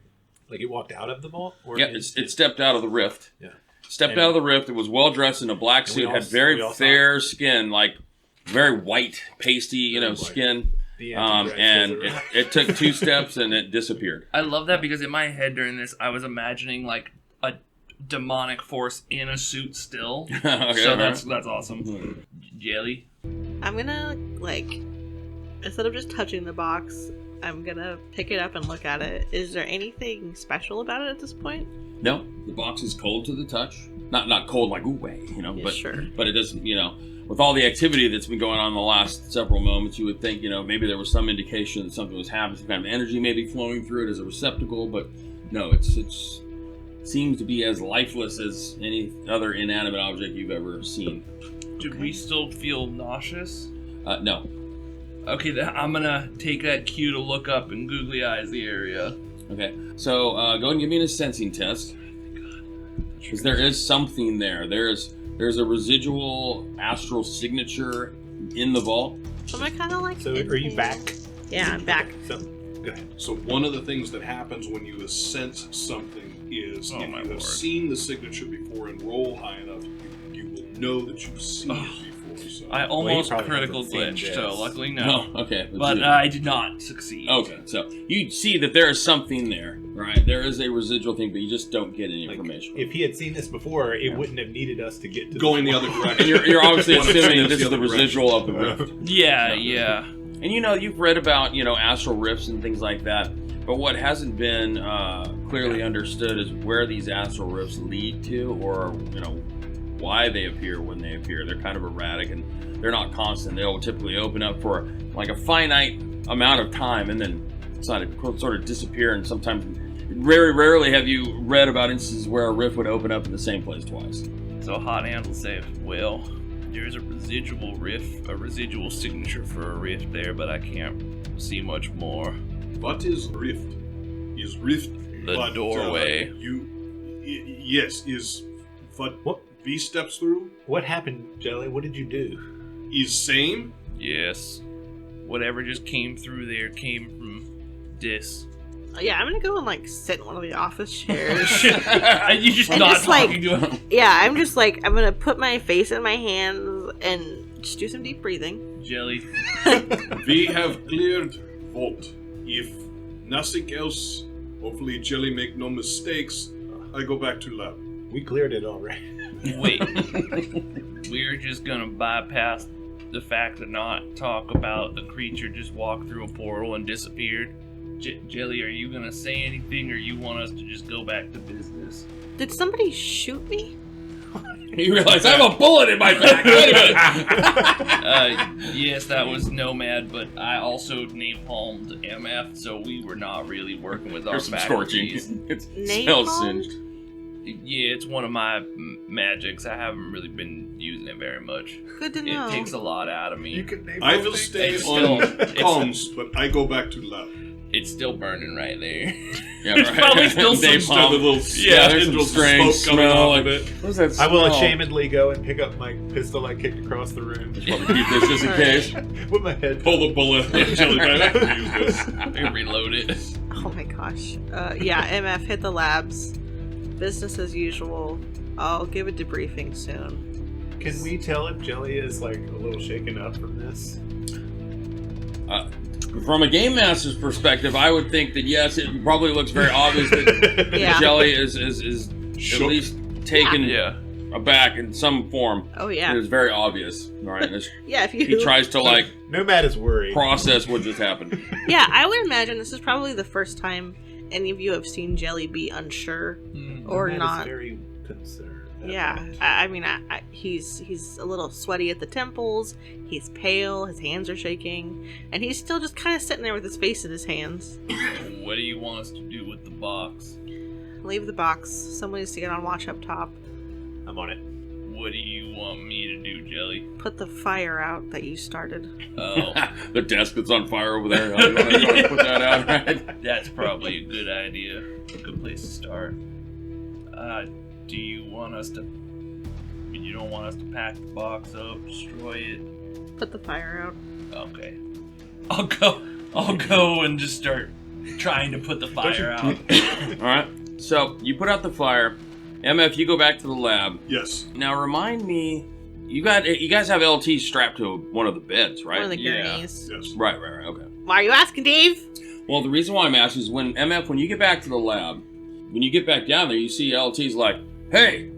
Like it walked out of the vault? Or Yeah, it stepped out of the rift. Yeah. Stepped out of the rift. It was well dressed in a black And we suit. all- Had very we all saw fair skin, like very white, pasty, Very white. skin. The And anti-drag it took 2 steps and it disappeared. I love that because in my head during this, I was imagining like a demonic force in a suit still. Okay, So all that's right. awesome. Jelly? I'm gonna, instead of just touching the box, I'm gonna pick it up and look at it. Is there anything special about it at this point? No, the box is cold to the touch. Not cold like ooh way, Yeah, but sure. but it doesn't, with all the activity that's been going on in the last several moments, you would think, maybe there was some indication that something was happening, some kind of energy maybe flowing through it as a receptacle, but no, it seems to be as lifeless as any other inanimate object you've ever seen. Do we still feel nauseous? No. Okay, then I'm gonna take that cue to look up and googly eyes the area. Okay, so go ahead and give me a sensing test, because there is something there. There's a residual astral signature in the vault. So I'm gonna kind of So are you back? Yeah, I'm back. So, go ahead. So one of the things that happens when you sense something is Oh, if my you have lord. seen the signature before and roll high enough, you will know that you've seen it before. So I almost probably critical hasn't seen glitched, so this. luckily no. Oh, okay. But I did not succeed. Okay, so you see that there is something there, right? There is a residual thing, but you just don't get any Like, information. if he had seen this before, it wouldn't have needed us to get to going the this other point. direction. And you're obviously Wanna assuming that change this the is the other residual of the rift. Yeah, Yeah. yeah. And you've read about, astral rifts and things like that, but what hasn't been clearly understood is where these astral rifts lead to, or, why they appear when they appear. They're kind of erratic and they're not constant. They'll typically open up for like a finite amount of time and then sort of disappear, and sometimes, very rarely have you read about instances where a rift would open up in the same place twice. So Hot Hand will say, well, there's a residual rift, a residual signature for a rift there, but I can't see much more. What is rift? Is rift The what, doorway. Yes, is what V steps through? What happened, Jelly? What did you do? Is same? Yes. Whatever just came through there came from this. Yeah, I'm gonna go and sit in one of the office chairs. You just And not just, like- talking to him. Yeah, I'm just I'm gonna put my face in my hands and just do some deep breathing. Jelly. We have cleared vault. If nothing else, hopefully Jelly make no mistakes, I go back to lab. We cleared it already. Wait. We're just gonna bypass the fact to not talk about the creature just walked through a portal and disappeared. Jelly, are you gonna say anything, or you want us to just go back to business? Did somebody shoot me? You realize I have a bullet in my back. Wait a minute. Yes, that was Nomad, but I also napalmed MF, so we were not really working with our There's some scorching. faculties. It Napalm? smells singed. Yeah, it's one of my magics. I haven't really been using it very much. Good to know. It takes a lot out of me. I will stay It's on still- comms, but I go back to lab. It's still burning right there. Yeah, There's right. probably still some Napalm. stuff. Yeah, there's some tendrils of strange smoke coming smell. off Like, of it. what was that I will smell? ashamedly go and pick up my pistol I kicked across the room. Probably keep this just in case. With my head. Pull the bullet. Jelly back. I can use this. I reload it. Oh my gosh. Yeah, MF hit the labs. Business as usual. I'll give a debriefing soon. Can we tell if Jelly is a little shaken up from this? From a game master's perspective, I would think that yes, it probably looks very obvious that Yeah. Jelly is at Shook. least taken Yeah. aback in some form. Oh yeah. It is very obvious. All right, Yeah, if you he tries to like Nomad is worried. process what just happened. Yeah, I would imagine this is probably the first time any of you have seen Jelly be unsure or Nomad not. is very concerned. Yeah, I mean, he's a little sweaty at the temples. He's pale. His hands are shaking, and he's still just kind of sitting there with his face in his hands. What do you want us to do with the box? Leave the box. Someone needs to get on watch up top. I'm on it. What do you want me to do, Jelly? Put the fire out that you started. Oh, The desk that's on fire over there. You want to put that out, right? that's probably a good idea. A good place to start. Do you want us to... You don't want us to pack the box up, destroy it? Put the fire out. Okay. I'll go and just start trying to put the fire out. All right. So you put out the fire. MF, you go back to the lab. Yes. Now remind me, you guys have LT strapped to one of the beds, right? One of the Yeah. gurneys. Yes. Right. Okay. Why are you asking, Dave? Well, the reason why I'm asking is when you get back to the lab, when you get back down there, you see LT's like, "Hey,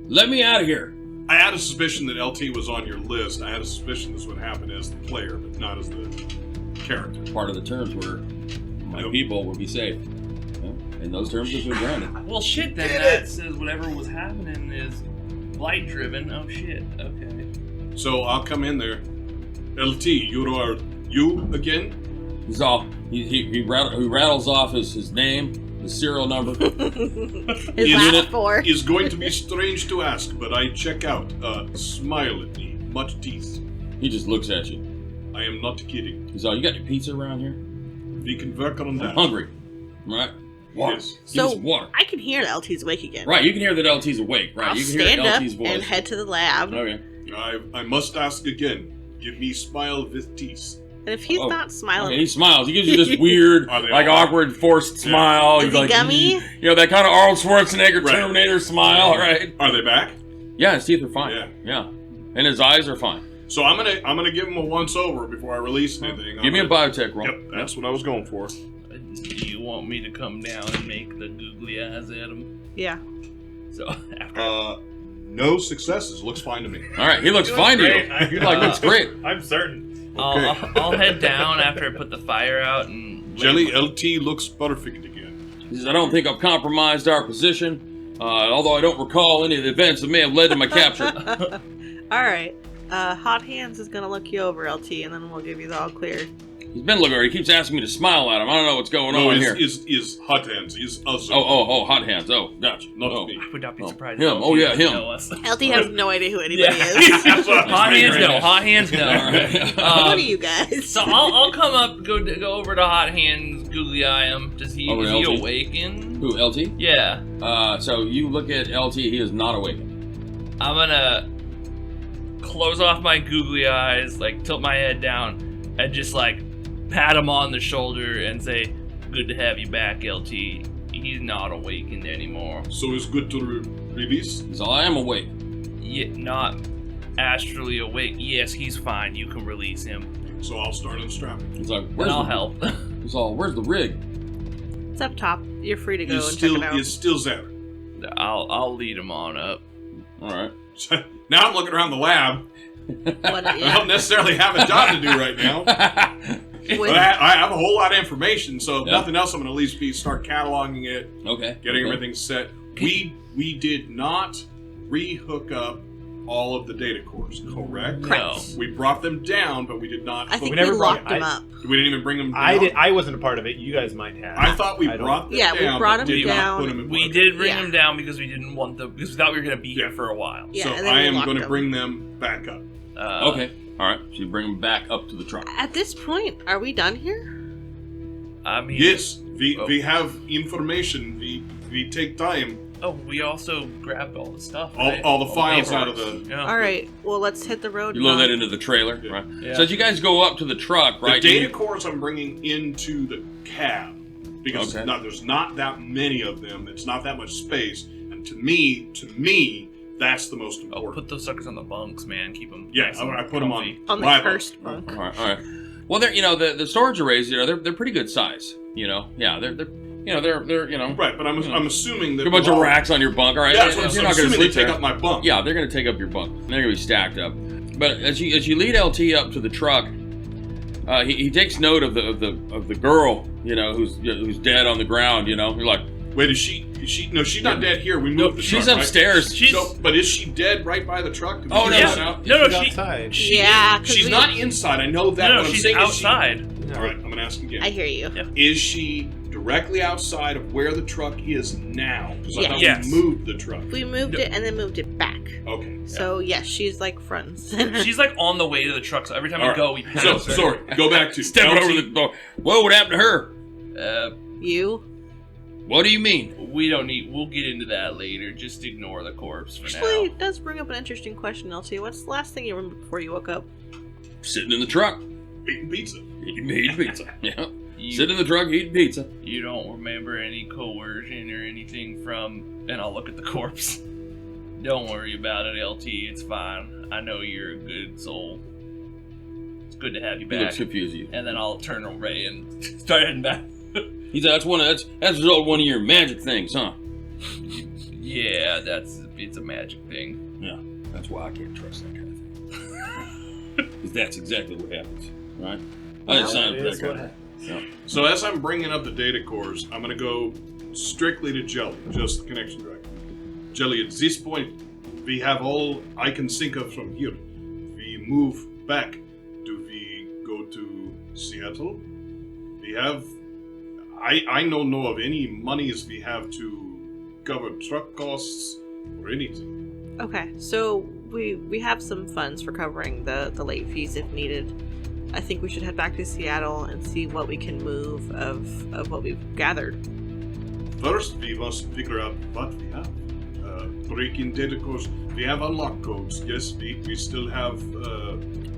let me out of here." I had a suspicion that LT was on your list. I had a suspicion this would happen as the player, but not as the character. Part of the terms were my Nope. people will be safe, yeah. And those terms have been granted. Well, shit, then that says whatever was happening is light driven. Oh, shit. Okay. So I'll come in there. LT, you again? He's all he rattles off his name, his serial number. His You last did it. four. Is going to be strange to ask, but I check out. Smile at me. Much teeth. He just looks at you. I am not kidding. He's all, "You got any pizza around here? We can work on I'm that. hungry." Right? Water. Yes. Give So me some water. I can hear that LT's awake again. Right, you can hear that LT's awake. Right, I'll you can stand hear up LT's voice. and head to the lab. Okay. I must ask again. Give me smile with teeth. And if he's Oh, not smiling, Okay, he smiles. He gives you this weird, Are they like all- awkward, forced smile. Is He's he like, gummy? You know, that kind of Arnold Schwarzenegger Right. Terminator smile, right? Are they back? Yeah, his teeth are fine. Yeah. And his eyes are fine. So I'm gonna give him a once over before I release anything. Give me a biotech roll. Yep, that's what I was going for. Do you want me to come down and make the googly eyes at him? yeah. So after No successes. Looks fine to me. All right, he looks fine to you. You're like, looks great. I'm certain. I'll head down after I put the fire out and Jelly LT looks perfect again. He says, "I don't think I've compromised our position, although I don't recall any of the events that may have led to my capture." All right. Hot Hands is gonna look you over, LT, and then we'll give you the all clear. He's been looking at her. He keeps asking me to smile at him. I don't know what's going No, on here. is Hot Hands. Is us. Oh, hot hands. Oh, gotcha. Not me. I would not be Oh, surprised. him. if Oh, yeah, LT doesn't him. know us. LT has no idea who anybody Yeah. is. That's what I was Hot hands, figuring. no. Hot hands, no. All right. What are you guys? So I'll come up, go over to Hot Hands, googly eye him. Is he Over to LT? awakened? Who, LT? Yeah. So you look at LT. He is not awakened. I'm gonna close off my googly eyes, like tilt my head down, and just like pat him on the shoulder and say, "Good to have you back, LT. He's not awakened anymore. So it's good to release. He's all, "I am awake." Not astrally awake. Yes, he's fine. You can release him. So I'll start unstrapping. He's like, And "Where's I'll the?" help. He's all, "Where's the rig?" It's up top. You're free to go Is and check it out. still there. I'll lead him on up. All right. Now I'm looking around the lab. What, I don't necessarily have a job to do right now, With- but I have a whole lot of information. So if Yeah. nothing else, I'm going to at least start cataloging it, Okay. getting okay. everything set. We did not re-hook up all of the data cores, correct? No. We brought them down, but we did not. I think we we never locked brought- them up. We didn't even bring them down. I wasn't a part of it. You guys might have. I thought we I don't- brought them Yeah, we down. brought but them did not down. put them in We bucket. did bring Yeah. him down because we didn't want them because we thought we were gonna be here Yeah. for a while. Yeah, So and then I we am locked going to them. bring them back up. Okay. All right. So you bring him back up to the truck. At this point, are we done here? I mean, Yes, we Oh. have information. We take time. Oh, we also grabbed all the stuff. All- right? all the files out of paperwork. the- Yeah. All right. Well, let's hit the road. You load now. that into the trailer, Yeah. right? Yeah. So as you guys go up to the truck, right? The data you- cores I'm bringing into the cab because Okay. there's not that many of them. It's not that much space, and to me, that's the most Oh, important. put those suckers on the bunks, man. Keep them. Yeah, I put them on. on the my first bunk. bunk. All right. All right. Well, they're the storage arrays. They're pretty good size. Yeah, they're Right, but I'm assuming that a bunch of racks on your bunk. All right, Yeah, that's what I'm you're not going to assuming. sleep They take there. up my bunk. Yeah, they're going to take up your bunk. They're going to be stacked up. But as you lead LT up to the truck, he takes note of the girl, who's dead on the ground. You're like, Wait, is she? No, she's not dead here. We moved the she's truck, upstairs. Right? She's- No, but is she dead right by the truck? Did we Oh, no, figure no. that out? No, She's she. outside. Yeah, 'cause She's not inside. I know that. No, What I'm she's saying is outside. All right, I'm gonna ask again. I hear you. Yeah. Is she directly outside of where the truck is now? Because I thought Yes. we moved the truck. We moved it and then moved it back. Okay. So yes, she's like front and center. She's like on the way to the truck, so every time All we right. go, we pass So, her. sorry. Go back to Stepping LT. over the door. What happened to her? You? What do you mean? We don't need. We'll get into that later. Just ignore the corpse for Actually, now. it does bring up an interesting question, LT. What's the last thing you remember before you woke up? Sitting in the truck, Eating pizza. eating pizza. Yeah, You, sitting in the truck eating pizza. you don't remember any coercion or anything from. And I'll look at the corpse. Don't worry about it, LT. It's fine. I know you're a good soul. It's good to have you He looks back. confused. You. And then I'll turn away and start heading back. He's that's one of that's the result of one of your magic things, huh? Yeah, it's a magic thing. Yeah, that's why I can't trust that kind of thing. Because that's exactly what happens, right? I didn't sign up for That is that what kind of happened. thing. So as I'm bringing up the data cores, I'm going to go strictly to Jelly, just the connection director. Jelly, at this point, we have all I can think of from here. We move back. Do we go to Seattle? We have... I don't know of any monies we have to cover truck costs or anything. Okay, so we have some funds for covering the late fees if needed. I think we should head back to Seattle and see what we can move of what we've gathered. First, we must figure out what we have. Breaking data cores. We have unlock codes. Yes, we still have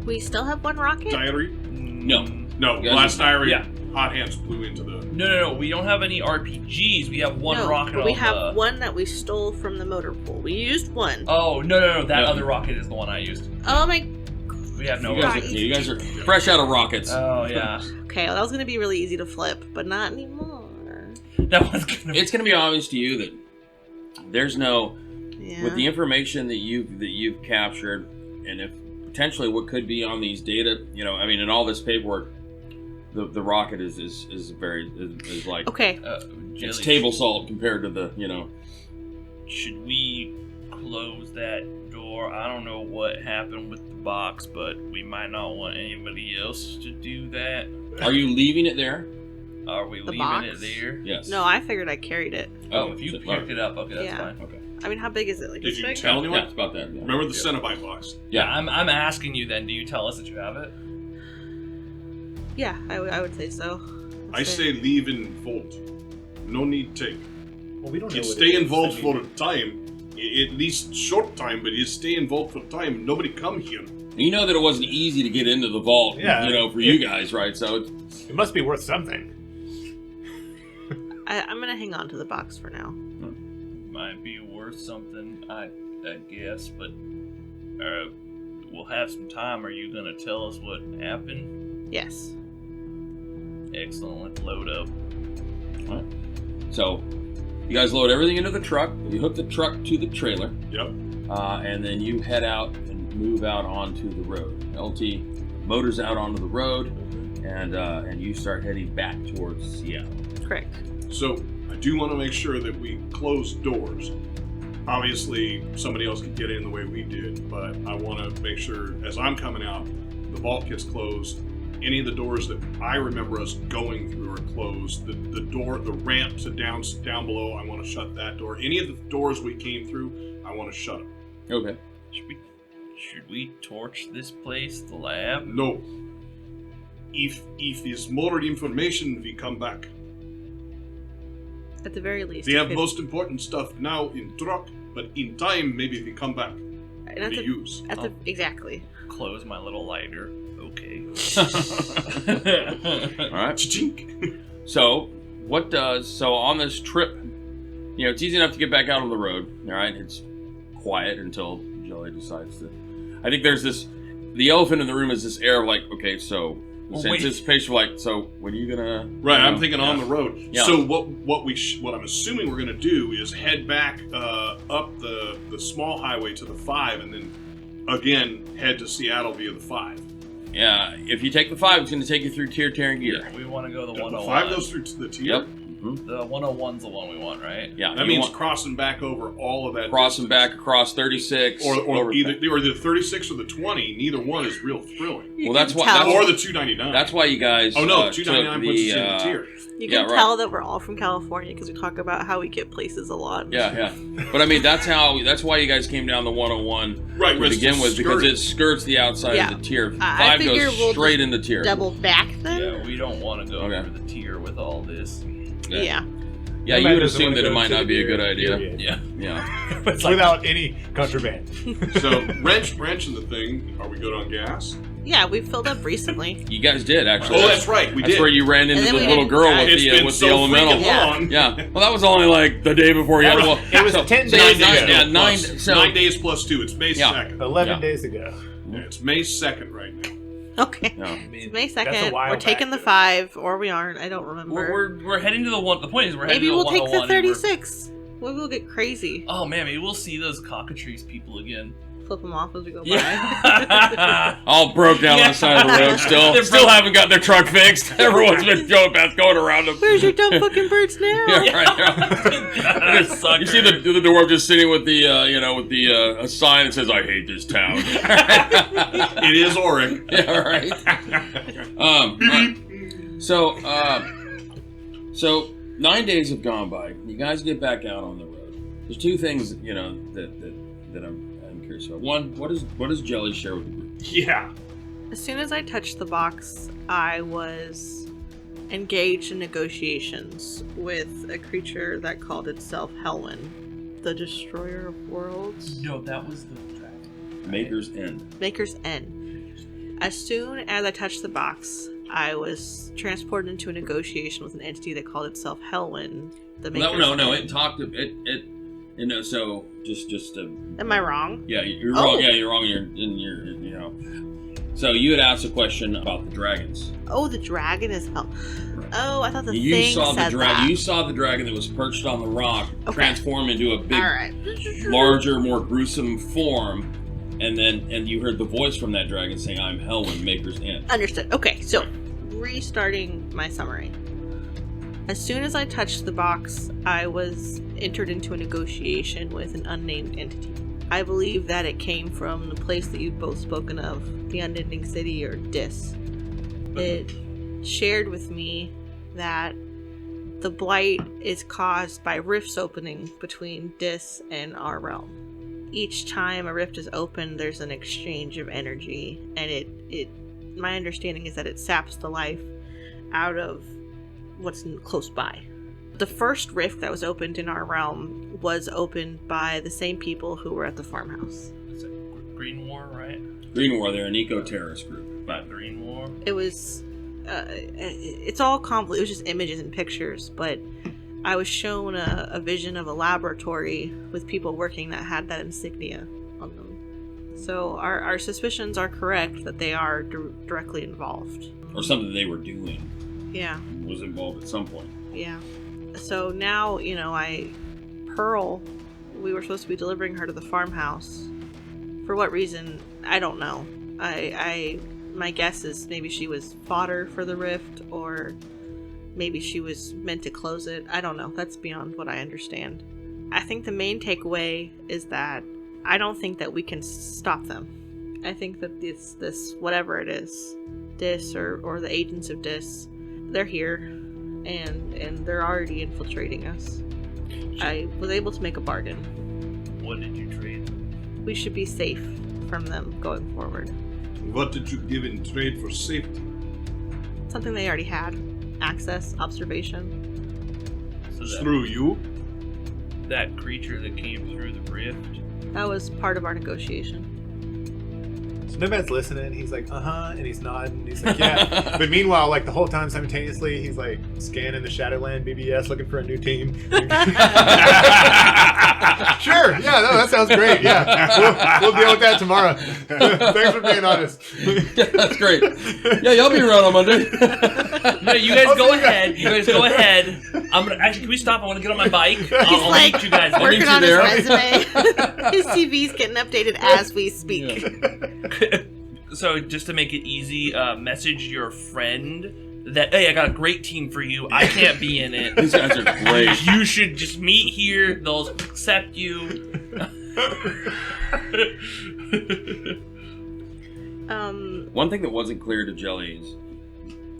We still have one rocket? diary. No. No, You guys last are- diary. yeah. Hot hands blew into the. No. We don't have any RPGs. We have one no, rocket but we on have the... one that we stole from the motor pool. We used one. Oh, no. That No. other rocket is the one I used. Oh my... We have no You guys, Right. you guys are fresh out of rockets. Oh, yeah. Okay, well, that was going to be really easy to flip, but not anymore. That was gonna be... It's going to be obvious to you that there's no, Yeah. with the information that you've captured, and if potentially what could be on these data, in all this paperwork, the rocket is like Okay, it's Jelly, table salt compared to the should we close that door? I don't know what happened with the box, but we might not want anybody else to do that. Are you leaving it there? Are we The leaving box? it there? Yes. no, I figured I carried it. Oh, Okay, if you so- picked it up, okay, that's Yeah. fine. Okay. I mean, how big is it? Like Did this you big? tell anyone? Yeah, it's about that. Yeah. Remember the Cenobite box? Yeah. I'm asking you then, do you tell us that you have it? Yeah, I would say so. I say leave in vault. No need take. Well, we don't know You what stay it is. in vault I mean, for a time, at least short time, but you stay in vault for time. Nobody come here. You know that it wasn't easy to get into the vault, Yeah. for you guys, right? So it must be worth something. I'm going to hang on to the box for now. Might be worth something, I guess, but we'll have some time. Are you gonna tell us what happened? Yes. Excellent, let's load up. So, you guys load everything into the truck. You hook the truck to the trailer, Yep. and then you head out and move out onto the road. LT motors out onto the road, and you start heading back towards Seattle. Correct. So I do want to make sure that we close doors. Obviously, somebody else could get in the way we did, but I want to make sure as I'm coming out, the vault gets closed. Any of the doors that I remember us going through are closed. The door, the ramp to down below, I want to shut that door. Any of the doors we came through, I want to shut them. Okay. Should we torch this place, the lab? No. If there's more information, we come back. At the very least. We it have could- most important stuff now in truck, but in time, maybe we come back. and at We the, use. at the, exactly. Close my little lighter. Okay. All right. Chink. So, so on this trip, it's easy enough to get back out on the road. All right, it's quiet until Jelly decides to. I think there's the elephant in the room is this air of like, okay, so It's anticipation, like, so when are you gonna? Right, I'm thinking on the road. Yeah. So what I'm assuming we're gonna do is head back up the small highway to the 5, and then again head to Seattle via the 5. Yeah, if you take the 5, it's gonna take you through tier tearing gear. We want to go the 101. The 5 goes through to the tier. Yep. The 101's the one we want, right? Yeah, That means crossing back over all of that. crossing distance. back across 36, or over- either the 36 or the 20. Neither one is real thrilling. You Well, that's can why- tell- Or the 299. That's why you guys. Oh no, took 299 puts us in the tier. You Yeah, can right. tell that we're all from California because we talk about how we get places a lot. Yeah. But I mean, that's why you guys came down the 101 Right, to was begin to with, because skirt it skirts the outside Yeah. of the tier. I 5 figure goes we'll straight just into tier. Double back then? Yeah, we don't want to go Okay. through the tier with all this. Yeah. Yeah, you Nomad would doesn't assume wanna that it go might to not the be a good tier, idea. period. Yeah. Yeah. It's without any contraband. So wrenching the thing. Are we good on gas? Yeah, we filled up recently. You guys did, actually. Oh, that's right. We That's did. where you ran into And the then we little didn't girl die. with It's the been with so the elemental. freaking Yeah. long. Yeah. Well, that was only like the day before you had to. It was 10 days ago. Yeah, nine. Plus, So 9 days plus 2. It's May Yeah. 2nd. 11 Yeah. days ago. Yeah, it's May 2nd right now. Okay. no. It's May That's a 2nd. while We're taking back, the though. 5, or we aren't. I don't remember. We're heading to the one. The point is, we're heading Maybe to we'll the take 101. the and we're- 36. We'll get crazy. Oh man, maybe we'll see those cockatrice people again. Flip them off as we go by. Yeah. All broke down on the side of the road. They're Still broke. haven't got their truck fixed. Everyone's been going around them. Where's your dumb fucking birds now? Yeah, right. Sucker. You see the dwarf just sitting with the a sign that says "I hate this town." It is Auric. Yeah, right. So 9 days have gone by. You guys get back out on the road. There's 2 things, that I'm curious about. One, what does Jelly share with the group? Yeah. As soon as I touched the box, I was engaged in negotiations with a creature that called itself Helwyn, the Destroyer of Worlds. No, that was the dragon. Maker's End. Maker's End. As soon as I touched the box, I was transported into a negotiation with an entity that called itself Helwyn. The Maker's No. End. It talked. So just. Am I wrong? Yeah, you're Oh. wrong. Yeah, you're wrong. So you had asked a question about the dragons. Oh, the dragon is Hel. Oh, I thought the You thing saw said the that. You saw the dragon that was perched on the rock Okay. transform into a big, All right. larger, more gruesome form, and you heard the voice from that dragon saying, "I'm Helwyn, Maker's End." Understood. Okay, so restarting my summary. As soon as I touched the box, I was entered into a negotiation with an unnamed entity. I believe that it came from the place that you've both spoken of, the Unending City, or Dis. It shared with me that the blight is caused by rifts opening between Dis and our realm. Each time a rift is opened, there's an exchange of energy, and my understanding is that it saps the life out of what's close by. The first rift that was opened in our realm was opened by the same people who were at the farmhouse. Is it Green War, right? Green War, they're an eco-terrorist group. Not Green War. It was, it's all convoluted. It was just images and pictures, but I was shown a vision of a laboratory with people working that had that insignia on them. So our suspicions are correct that they are directly involved. Or something they were doing Yeah. was involved at some point. Yeah. So now, Pearl, we were supposed to be delivering her to the farmhouse. For what reason, I don't know. My guess is maybe she was fodder for the rift, or maybe she was meant to close it. I don't know. That's beyond what I understand. I think the main takeaway is that I don't think that we can stop them. I think that this whatever it is, Dis or the agents of Dis, they're here. And they're already infiltrating us. I was able to make a bargain. What did you trade? We should be safe from them going forward. What did you give in trade for safety? Something they already had. Access, observation. So Through you? that creature that came through the rift. That was part of our negotiation. So Nomad's listening. He's like, and he's nodding. He's like, yeah. But meanwhile, like the whole time simultaneously, he's like scanning the Shadowland BBS looking for a new team. Sure. Yeah, no, that sounds great. Yeah. We'll deal with that tomorrow. Thanks for being honest. Yeah, that's great. Yeah, y'all be around on Monday. No, you guys go ahead. You guys go ahead. I'm gonna actually. Can we stop? I want to get on my bike. I'll like, meet you guys. working meet you on his there. resume. His CV's getting updated as we speak. Yeah. So just to make it easy, message your friend that, hey, I got a great team for you. I can't be in it. These guys are great. You should just meet here. They'll accept you. One thing that wasn't clear to Jelly is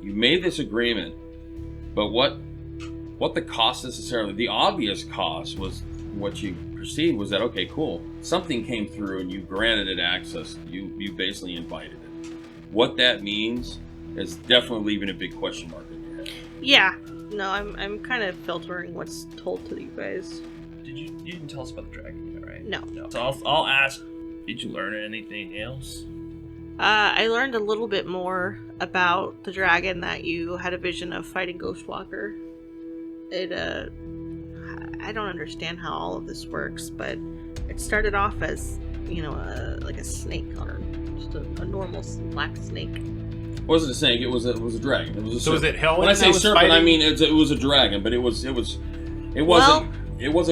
you made this agreement, but what the cost necessarily, the obvious cost was what you perceived was that, okay, cool, something came through and you granted it access. You basically invited it. What that means is definitely leaving a big question mark in your head. Yeah. No, I'm kind of filtering what's told to you guys. You didn't tell us about the dragon yet, right? No. So I'll ask, did you learn anything else? I learned a little bit more about the dragon, that you had a vision of fighting Ghostwalker. I don't understand how all of this works, but it started off as, like a snake, or just a normal black snake. It wasn't a snake. It was a dragon. It was a So serpent. was it Helen? When I say that was serpent, fighting? I mean it was a dragon, but it wasn't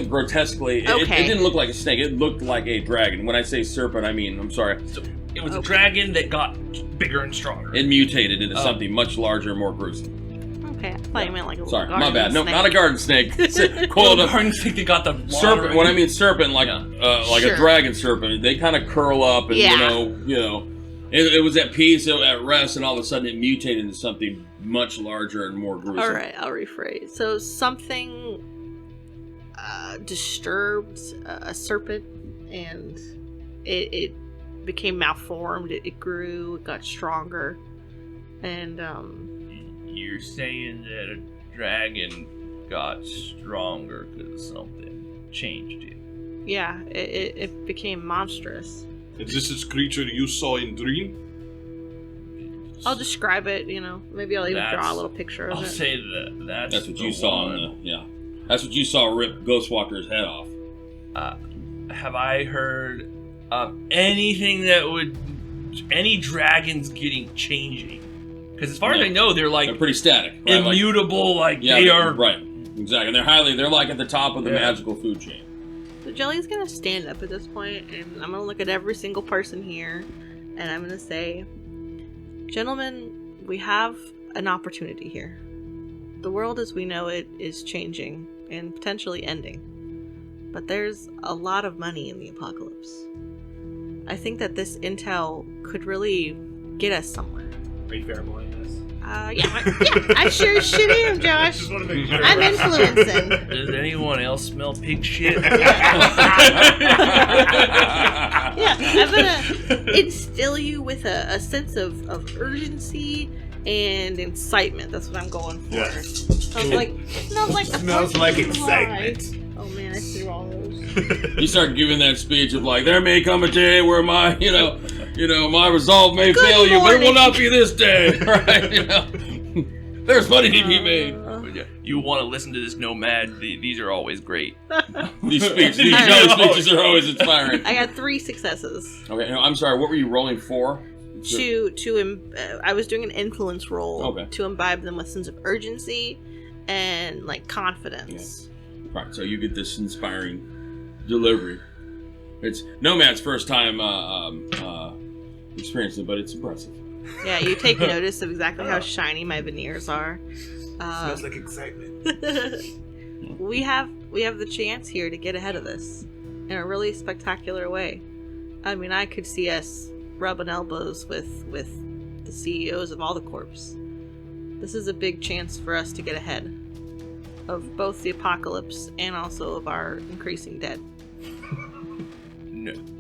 grotesquely. It didn't look like a snake. It looked like a dragon. When I say serpent, I mean, I'm sorry, So it was a dragon that got bigger and stronger. it mutated into something much larger and more gruesome. Okay, I thought you meant like a little Sorry, my garden bad. No, snake. not a garden snake. Coiled up. Garden snake that got the Serpent. When I mean serpent, like Sure. a dragon serpent, they kind of curl up, and Yeah. it was at peace, at rest, and all of a sudden it mutated into something much larger and more gruesome. Alright, I'll rephrase. So something disturbed a serpent, and it became malformed. It grew, it got stronger, and You're saying that a dragon got stronger because something changed it. yeah, it became monstrous. Is this this creature you saw in dream? I'll describe it, maybe I'll even draw a little picture of I'll it. say that's what the you saw. one. That's what you saw rip Ghostwalker's head off. Have I heard of anything any dragons changing? Because as far as I know, they're like They're pretty static. Right? immutable. They are. Right. Exactly. They're like at the top of the magical food chain. So Jelly's gonna stand up at this point, and I'm gonna look at every single person here, and I'm gonna say, gentlemen, we have an opportunity here. The world as we know it is changing and potentially ending. But there's a lot of money in the apocalypse. I think that this intel could really get us somewhere. Are you pheromoning this? I sure as shit am, Josh. Just want to make sure. I'm influencing. Does anyone else smell pig shit? Yeah, I'm gonna instill you with a sense of urgency and incitement. That's what I'm going for. Yes. Smells like Smells like excitement. Right. Oh man, I threw all those. You start giving that speech of like, there may come a day where my, my resolve may Good fail you, but it will morning. not be this day, right? There's money to be made. You want to listen to this Nomad? These are always great. These jelly speeches are always inspiring. I got 3 successes. Okay, no, I'm sorry. What were you rolling for? I was doing an influence roll Okay. to imbibe them with sense of urgency and like confidence. Right, so you get this inspiring delivery. It's Nomad's first time experiencing it, but it's impressive. Yeah, you take notice of exactly how shiny my veneers are. Smells like excitement. we have the chance here to get ahead of this in a really spectacular way. I mean, I could see us rubbing elbows with the CEOs of all the corps. This is a big chance for us to get ahead of both the apocalypse and also of our increasing debt.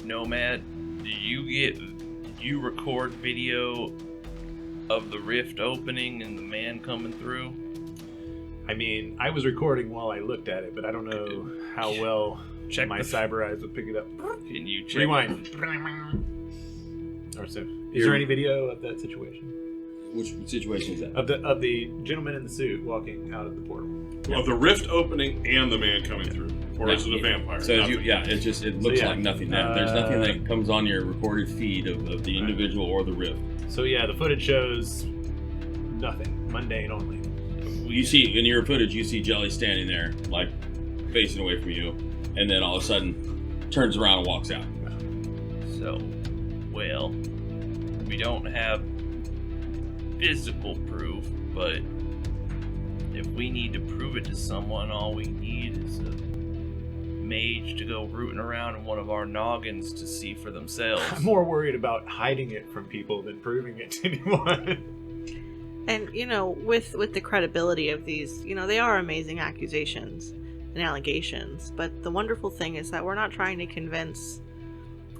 Nomad, do you record video of the rift opening and the man coming through? I mean, I was recording while I looked at it, but I don't know how well Check my the- cyber eyes would pick it up. Can you check? Rewind. Or so. Is there any video of that situation? Which situation is that? Of the gentleman in the suit walking out of the portal? Of the rift opening and the man coming through. Or is it a vampire? So Nothing. it looks yeah, like nothing. There's nothing that comes on your recorded feed of the individual or the rift. So yeah, the footage shows nothing. Mundane only. You see in your footage, you see Jelly standing there, like facing away from you, and then all of a sudden turns around and walks out. So, well, we don't have physical proof, but if we need to prove it to someone, all we need is a mage to go rooting around in one of our noggins to see for themselves. I'm more worried about hiding it from people than proving it to anyone. And, with the credibility of these, they are amazing accusations and allegations, but the wonderful thing is that we're not trying to convince.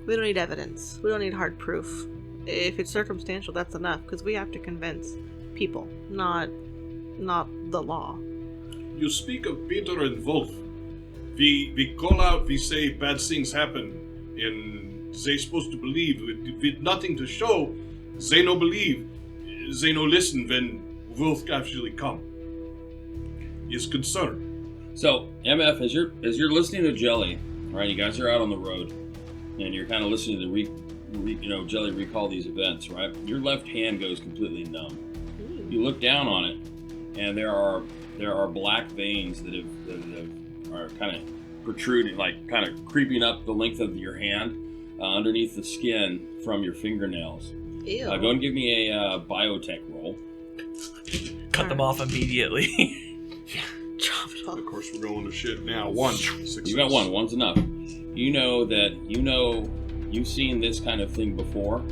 We don't need evidence. We don't need hard proof. If it's circumstantial, that's enough, because we have to convince people, not the law. You speak of Peter and Wolf. We call out, we say bad things happen, and they supposed to believe. With nothing to show, they no believe. They no listen when Wolf actually come. Is concerned. So, MF, as you're listening to Jelly, right? You guys are out on the road, and you're kind of listening to Jelly recall these events, right? Your left hand goes completely numb. You look down on it, and there are black veins that are kind of protruding, like kind of creeping up the length of your hand underneath the skin from your fingernails. Ew. Go and give me a biotech roll. Cut them off immediately. Chop it off. Of course, we're going to shit now. 1 success. You got one. One's enough. You've seen this kind of thing before,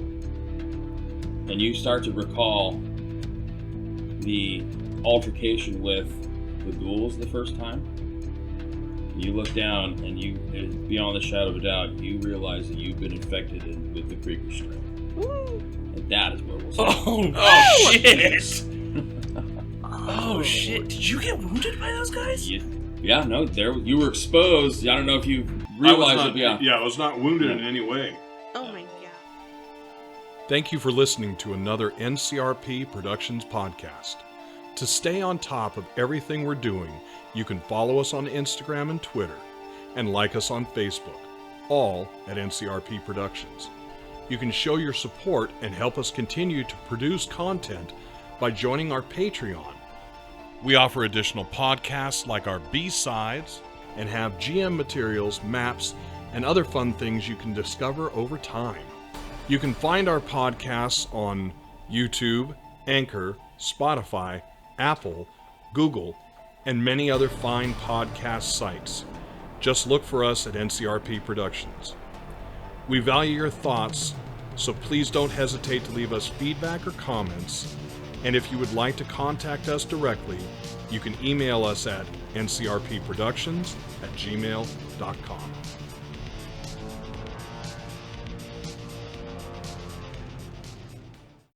and you start to recall the altercation with the ghouls the first time. You look down, and beyond the shadow of a doubt, you realize that you've been infected with the creeper strain. Woo. And that is where we'll start. Oh shit! Oh shit! Did you get wounded by those guys? Yeah, no, you were exposed. I don't know if you realized it. Yeah. I was not wounded in any way. Oh my god. Thank you for listening to another NCRP Productions podcast. To stay on top of everything we're doing, you can follow us on Instagram and Twitter, and like us on Facebook, all at NCRP Productions. You can show your support and help us continue to produce content by joining our Patreon. We offer additional podcasts like our B-sides and have GM materials, maps, and other fun things you can discover over time. You can find our podcasts on YouTube, Anchor, Spotify, Apple, Google, and many other fine podcast sites. Just look for us at NCRP Productions. We value your thoughts, so please don't hesitate to leave us feedback or comments. And if you would like to contact us directly, you can email us at ncrpproductions@gmail.com.